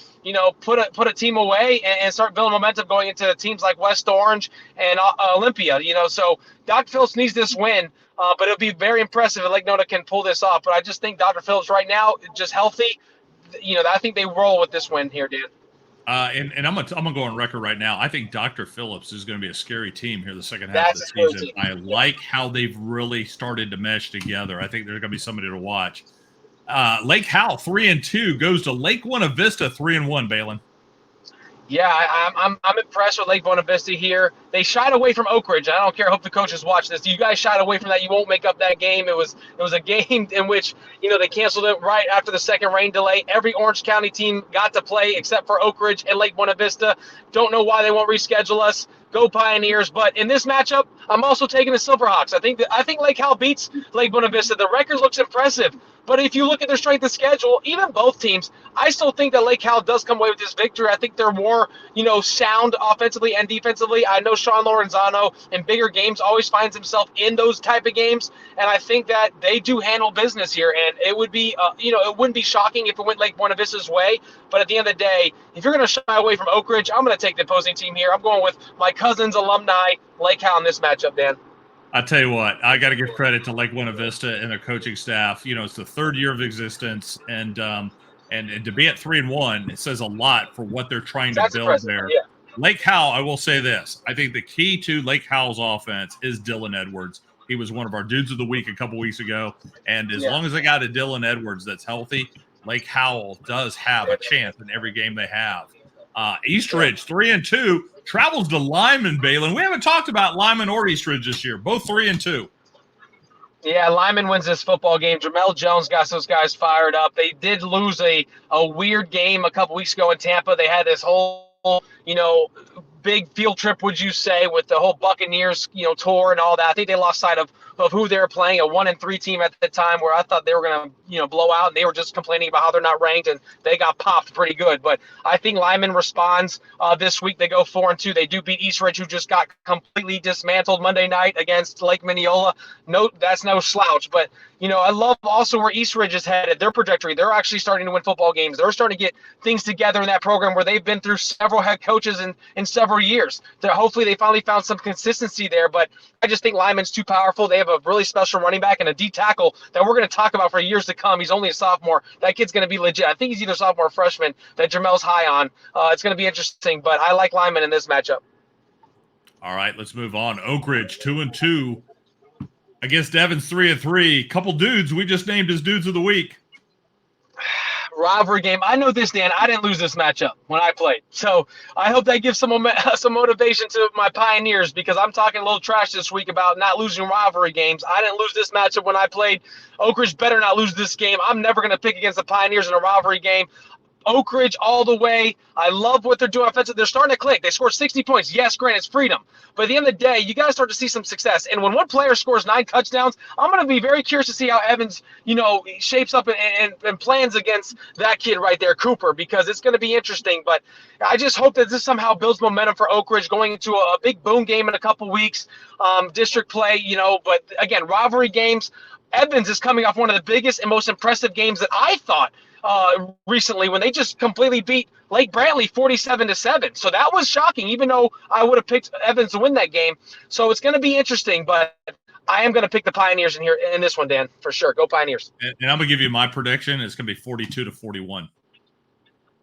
put a team away and start building momentum going into teams like West Orange and Olympia. So Dr. Phillips needs this win, but it'll be very impressive if Lake Nona can pull this off. But I just think Dr. Phillips right now, just healthy, I think they roll with this win here, Dan. And I'm gonna go on record right now. I think Dr. Phillips is going to be a scary team here the second half of the season. I like how they've really started to mesh together. I think they're going to be somebody to watch. Lake Howell 3-2 goes to Lake Buena Vista 3-1. Baylin. Yeah, I'm impressed with Lake Buena Vista here. They shied away from Oak Ridge. I don't care. I hope the coaches watch this. You guys shied away from that. You won't make up that game. It was a game in which they canceled it right after the second rain delay. Every Orange County team got to play except for Oak Ridge and Lake Buena Vista. Don't know why they won't reschedule us. Go Pioneers! But in this matchup, I'm also taking the Silverhawks. I think Lake Howell beats Lake Buena Vista. The record looks impressive, but if you look at their strength of schedule, even both teams, I still think that Lake Howell does come away with this victory. I think they're more, sound offensively and defensively. I know Sean Lorenzano in bigger games always finds himself in those type of games, and I think that they do handle business here. And it would be, it wouldn't be shocking if it went Lake Buena Vista's way. But at the end of the day, if you're going to shy away from Oak Ridge, I'm going to take the opposing team here. I'm going with my cousin's alumni, Lake Howell, in this matchup, Dan. I tell you what, I got to give credit to Lake Buena Vista and their coaching staff. It's the third year of existence, and to be at 3-1, it says a lot for what they're trying to build there. Yeah. Lake Howell, I will say this: I think the key to Lake Howell's offense is Dylan Edwards. He was one of our dudes of the week a couple weeks ago, and as long as they got a Dylan Edwards that's healthy, Lake Howell does have a chance in every game they have. East Ridge 3-2 travels to Lyman. Baylin. We haven't talked about Lyman or East Ridge this year. Both 3-2. Yeah, Lyman wins this football game. Jamel Jones got those guys fired up. They did lose a weird game a couple weeks ago in Tampa. They had this whole, big field trip, would you say, with the whole Buccaneers, tour and all that. I think they lost sight of who they were playing, a 1-3 team at the time, where I thought they were going to, blow out, and they were just complaining about how they're not ranked, and they got popped pretty good. But I think Lyman responds this week. They go 4-2. They do beat East Ridge, who just got completely dismantled Monday night against Lake Mineola. No, that's no slouch. But, I love also where East Ridge is headed, their trajectory. They're actually starting to win football games. They're starting to get things together in that program where they've been through several head coaches in several years. Hopefully they finally found some consistency there, but I just think Lyman's too powerful. They have a really special running back and a D tackle that we're going to talk about for years to come. He's only a sophomore. That kid's going to be legit. I think he's either sophomore or freshman that Jamel's high on. It's going to be interesting, but I like Lyman in this matchup. All right, let's move on. Oak Ridge 2-2 against Evans 3-3. Couple dudes we just named as dudes of the week. Rivalry game. I know this, Dan. I didn't lose this matchup when I played. So I hope that gives some motivation to my Pioneers, because I'm talking a little trash this week about not losing rivalry games. I didn't lose this matchup when I played. Oak Ridge better not lose this game. I'm never going to pick against the Pioneers in a rivalry game. Oak Ridge all the way. I love what they're doing offensively. They're starting to click. They scored 60 points. Yes, granted, it's freedom. But at the end of the day, you got to start to see some success. And when one player scores 9 touchdowns, I'm going to be very curious to see how Evans, shapes up and plans against that kid right there, Cooper, because it's going to be interesting. But I just hope that this somehow builds momentum for Oak Ridge going into a big boom game in a couple weeks, district play, But, again, rivalry games, Evans is coming off one of the biggest and most impressive games that I thought recently, when they just completely beat Lake Brantley 47-7. So that was shocking, even though I would have picked Evans to win that game. So it's going to be interesting, but I am going to pick the Pioneers in this one, Dan, for sure. Go Pioneers. And I'm going to give you my prediction. It's going to be 42-41.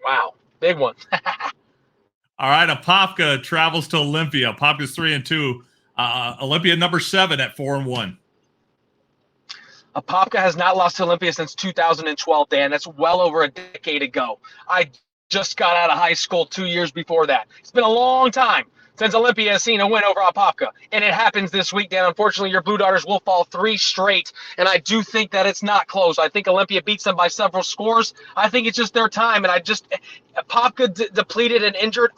Wow, big one. All right, Apopka travels to Olympia. Apopka's 3-2. Olympia number 7 at 4-1. Apopka has not lost to Olympia since 2012, Dan. That's well over a decade ago. I just got out of high school 2 years before that. It's been a long time since Olympia has seen a win over Apopka, and it happens this week, Dan. Unfortunately, your Blue Darters will fall 3 straight, and I do think that it's not close. I think Olympia beats them by several scores. I think it's just their time, and Apopka depleted and injured.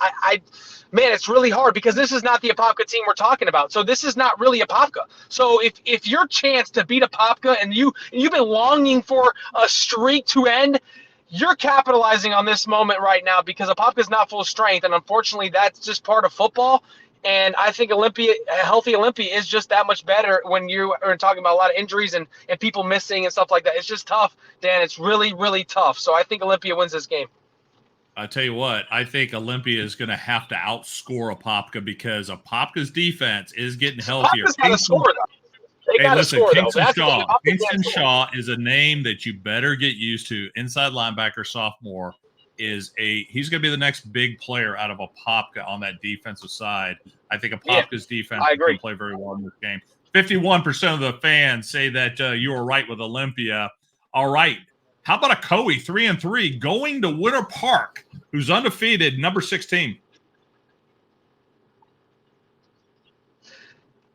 Man, it's really hard because this is not the Apopka team we're talking about. So this is not really Apopka. So if your chance to beat Apopka and you've been longing for a streak to end, you're capitalizing on this moment right now, because Apopka's not full strength, and unfortunately that's just part of football. And I think healthy Olympia is just that much better when you are talking about a lot of injuries and people missing and stuff like that. It's just tough, Dan. It's really, really tough. So I think Olympia wins this game. I tell you what, I think Olympia is going to have to outscore Apopka, because Apopka's defense is getting healthier. Apopka's got to score, though. They got to score, though. Kingston Shaw is a name that you better get used to. Inside linebacker, sophomore, he's going to be the next big player out of Apopka on that defensive side. I think Apopka's defense is going to play very well in this game. 51% of the fans say that you are right with Olympia. All right. How about a Coe 3-3 going to Winter Park, who's undefeated, number 16?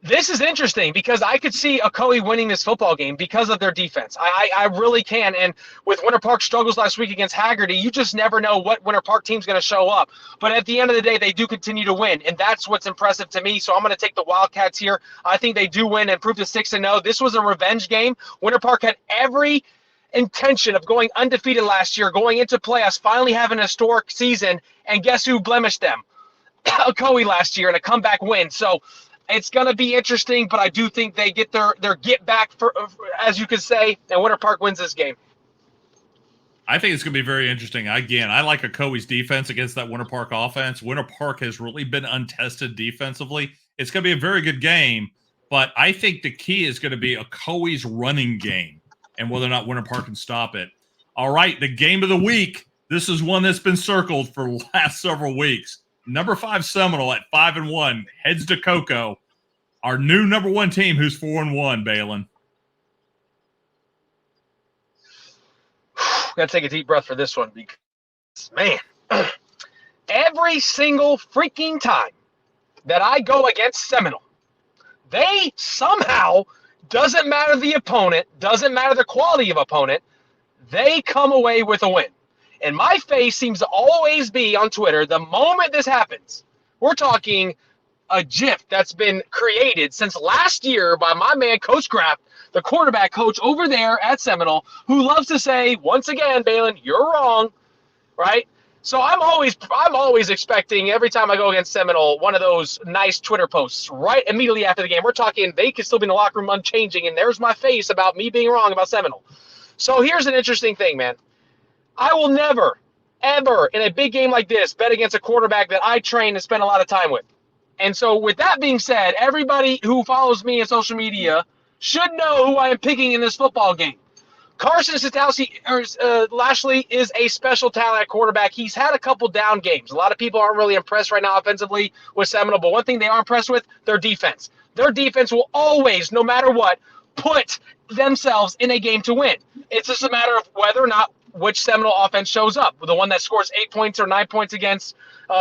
This is interesting because I could see a Coe winning this football game because of their defense. I really can. And with Winter Park's struggles last week against Haggerty, you just never know what Winter Park team's going to show up. But at the end of the day, they do continue to win, and that's what's impressive to me. So I'm going to take the Wildcats here. I think they do win and prove to 6-0. This was a revenge game. Winter Park had every intention of going undefeated last year, going into playoffs, finally having a historic season, and guess who blemished them? Coe last year in a comeback win. So it's going to be interesting, but I do think they get their get back, for, as you could say, and Winter Park wins this game. I think it's going to be very interesting. Again, I like a Coe's defense against that Winter Park offense. Winter Park has really been untested defensively. It's going to be a very good game, but I think the key is going to be a Coe's running game and whether or not Winter Park can stop it. All right, the game of the week. This is one that's been circled for the last several weeks. Number 5 Seminole at 5-1 heads to Cocoa. Our new number 1 team, who's 4-1. Baylin. Got to take a deep breath for this one because, man, every single freaking time that I go against Seminole, they somehow, doesn't matter the opponent, doesn't matter the quality of opponent, they come away with a win. And my face seems to always be on Twitter the moment this happens. We're talking a GIF that's been created since last year by my man, Coach Graff, the quarterback coach over there at Seminole, who loves to say, once again, Baylin, you're wrong, right? So I'm always expecting every time I go against Seminole, one of those nice Twitter posts right immediately after the game. We're talking they could still be in the locker room unchanging, and there's my face about me being wrong about Seminole. So here's an interesting thing, man. I will never, ever in a big game like this bet against a quarterback that I train and spend a lot of time with. And so with that being said, everybody who follows me on social media should know who I am picking in this football game. Carson Lashley is a special talent at quarterback. He's had a couple down games. A lot of people aren't really impressed right now offensively with Seminole, but one thing they are impressed with, their defense. Their defense will always, no matter what, put themselves in a game to win. It's just a matter of whether or not which Seminole offense shows up. The one that scores 8 points or 9 points against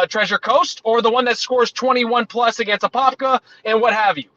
Treasure Coast, or the one that scores 21 plus against Apopka and what have you.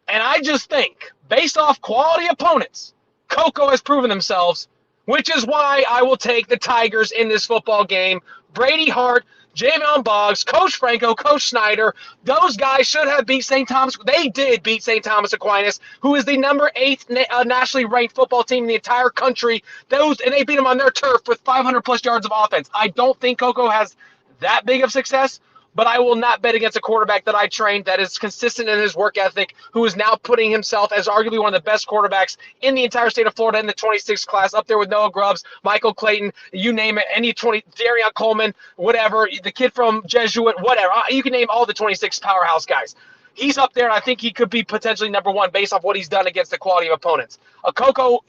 And I just think, based off quality opponents, Cocoa has proven themselves, which is why I will take the Tigers in this football game. Brady Hart, Javion Boggs, Coach Franco, Coach Snyder, those guys should have beat St. Thomas. They did beat St. Thomas Aquinas, who is the number 8 nationally ranked football team in the entire country. And they beat them on their turf with 500-plus yards of offense. I don't think Cocoa has that big of success, but I will not bet against a quarterback that I trained that is consistent in his work ethic, who is now putting himself as arguably one of the best quarterbacks in the entire state of Florida in the 26th class, up there with Noah Grubbs, Michael Clayton, you name it, Darion Coleman, whatever, the kid from Jesuit, whatever. You can name all the 26 powerhouse guys. He's up there, and I think he could be potentially number one based off what he's done against the quality of opponents. Coco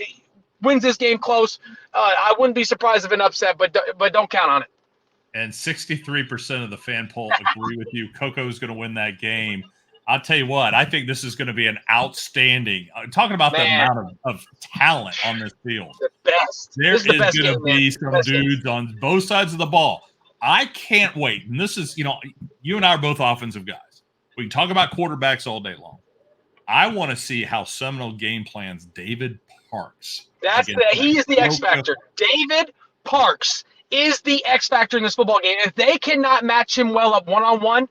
wins this game close. I wouldn't be surprised if an upset, but don't count on it. And 63% of the fan poll agree with you. Coco's going to win that game. I'll tell you what, I think this is going to be an outstanding talking about the amount of talent on this field. The best. There is going to be some dudes on both sides of the ball. I can't wait. And this is, you and I are both offensive guys. We can talk about quarterbacks all day long. I want to see how Seminole game plans David Parks. He is the X factor. David Parks is the X factor in this football game. If they cannot match him well up one-on-one,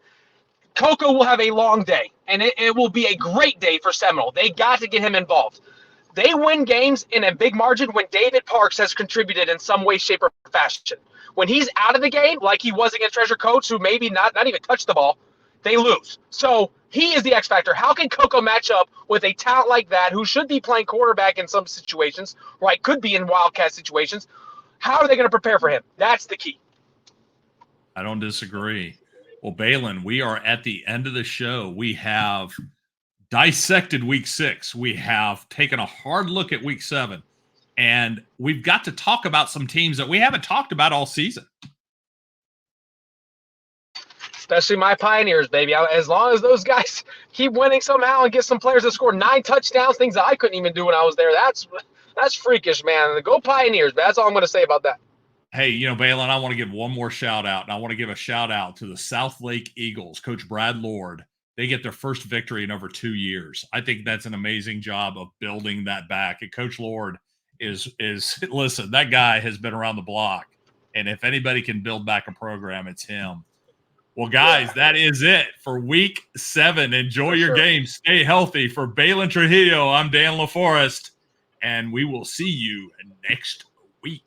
Coco will have a long day, and it will be a great day for Seminole. They got to get him involved. They win games in a big margin when David Parks has contributed in some way, shape, or fashion. When he's out of the game, like he was against Treasure Coast, who maybe not even touched the ball, they lose. So he is the X factor. How can Coco match up with a talent like that, who should be playing quarterback in some situations, right? Could be in Wildcat situations. How are they going to prepare for him? That's the key. I don't disagree. Well, Baylin, we are at the end of the show. We have dissected week 6. We have taken a hard look at week 7. And we've got to talk about some teams that we haven't talked about all season. Especially my Pioneers, baby. As long as those guys keep winning somehow and get some players that score 9 touchdowns, things that I couldn't even do when I was there, that's freakish, man. Go Pioneers, man. That's all I'm going to say about that. Hey, Baylin, I want to give one more shout out, and I want to give a shout out to the South Lake Eagles, Coach Brad Lord. They get their first victory in over 2 years. I think that's an amazing job of building that back. And Coach Lord is listen, that guy has been around the block, and if anybody can build back a program, it's him. Well, guys, that is it for week 7. Enjoy your game. Stay healthy. For Baylin Trujillo, I'm Dan LaForest. And we will see you next week.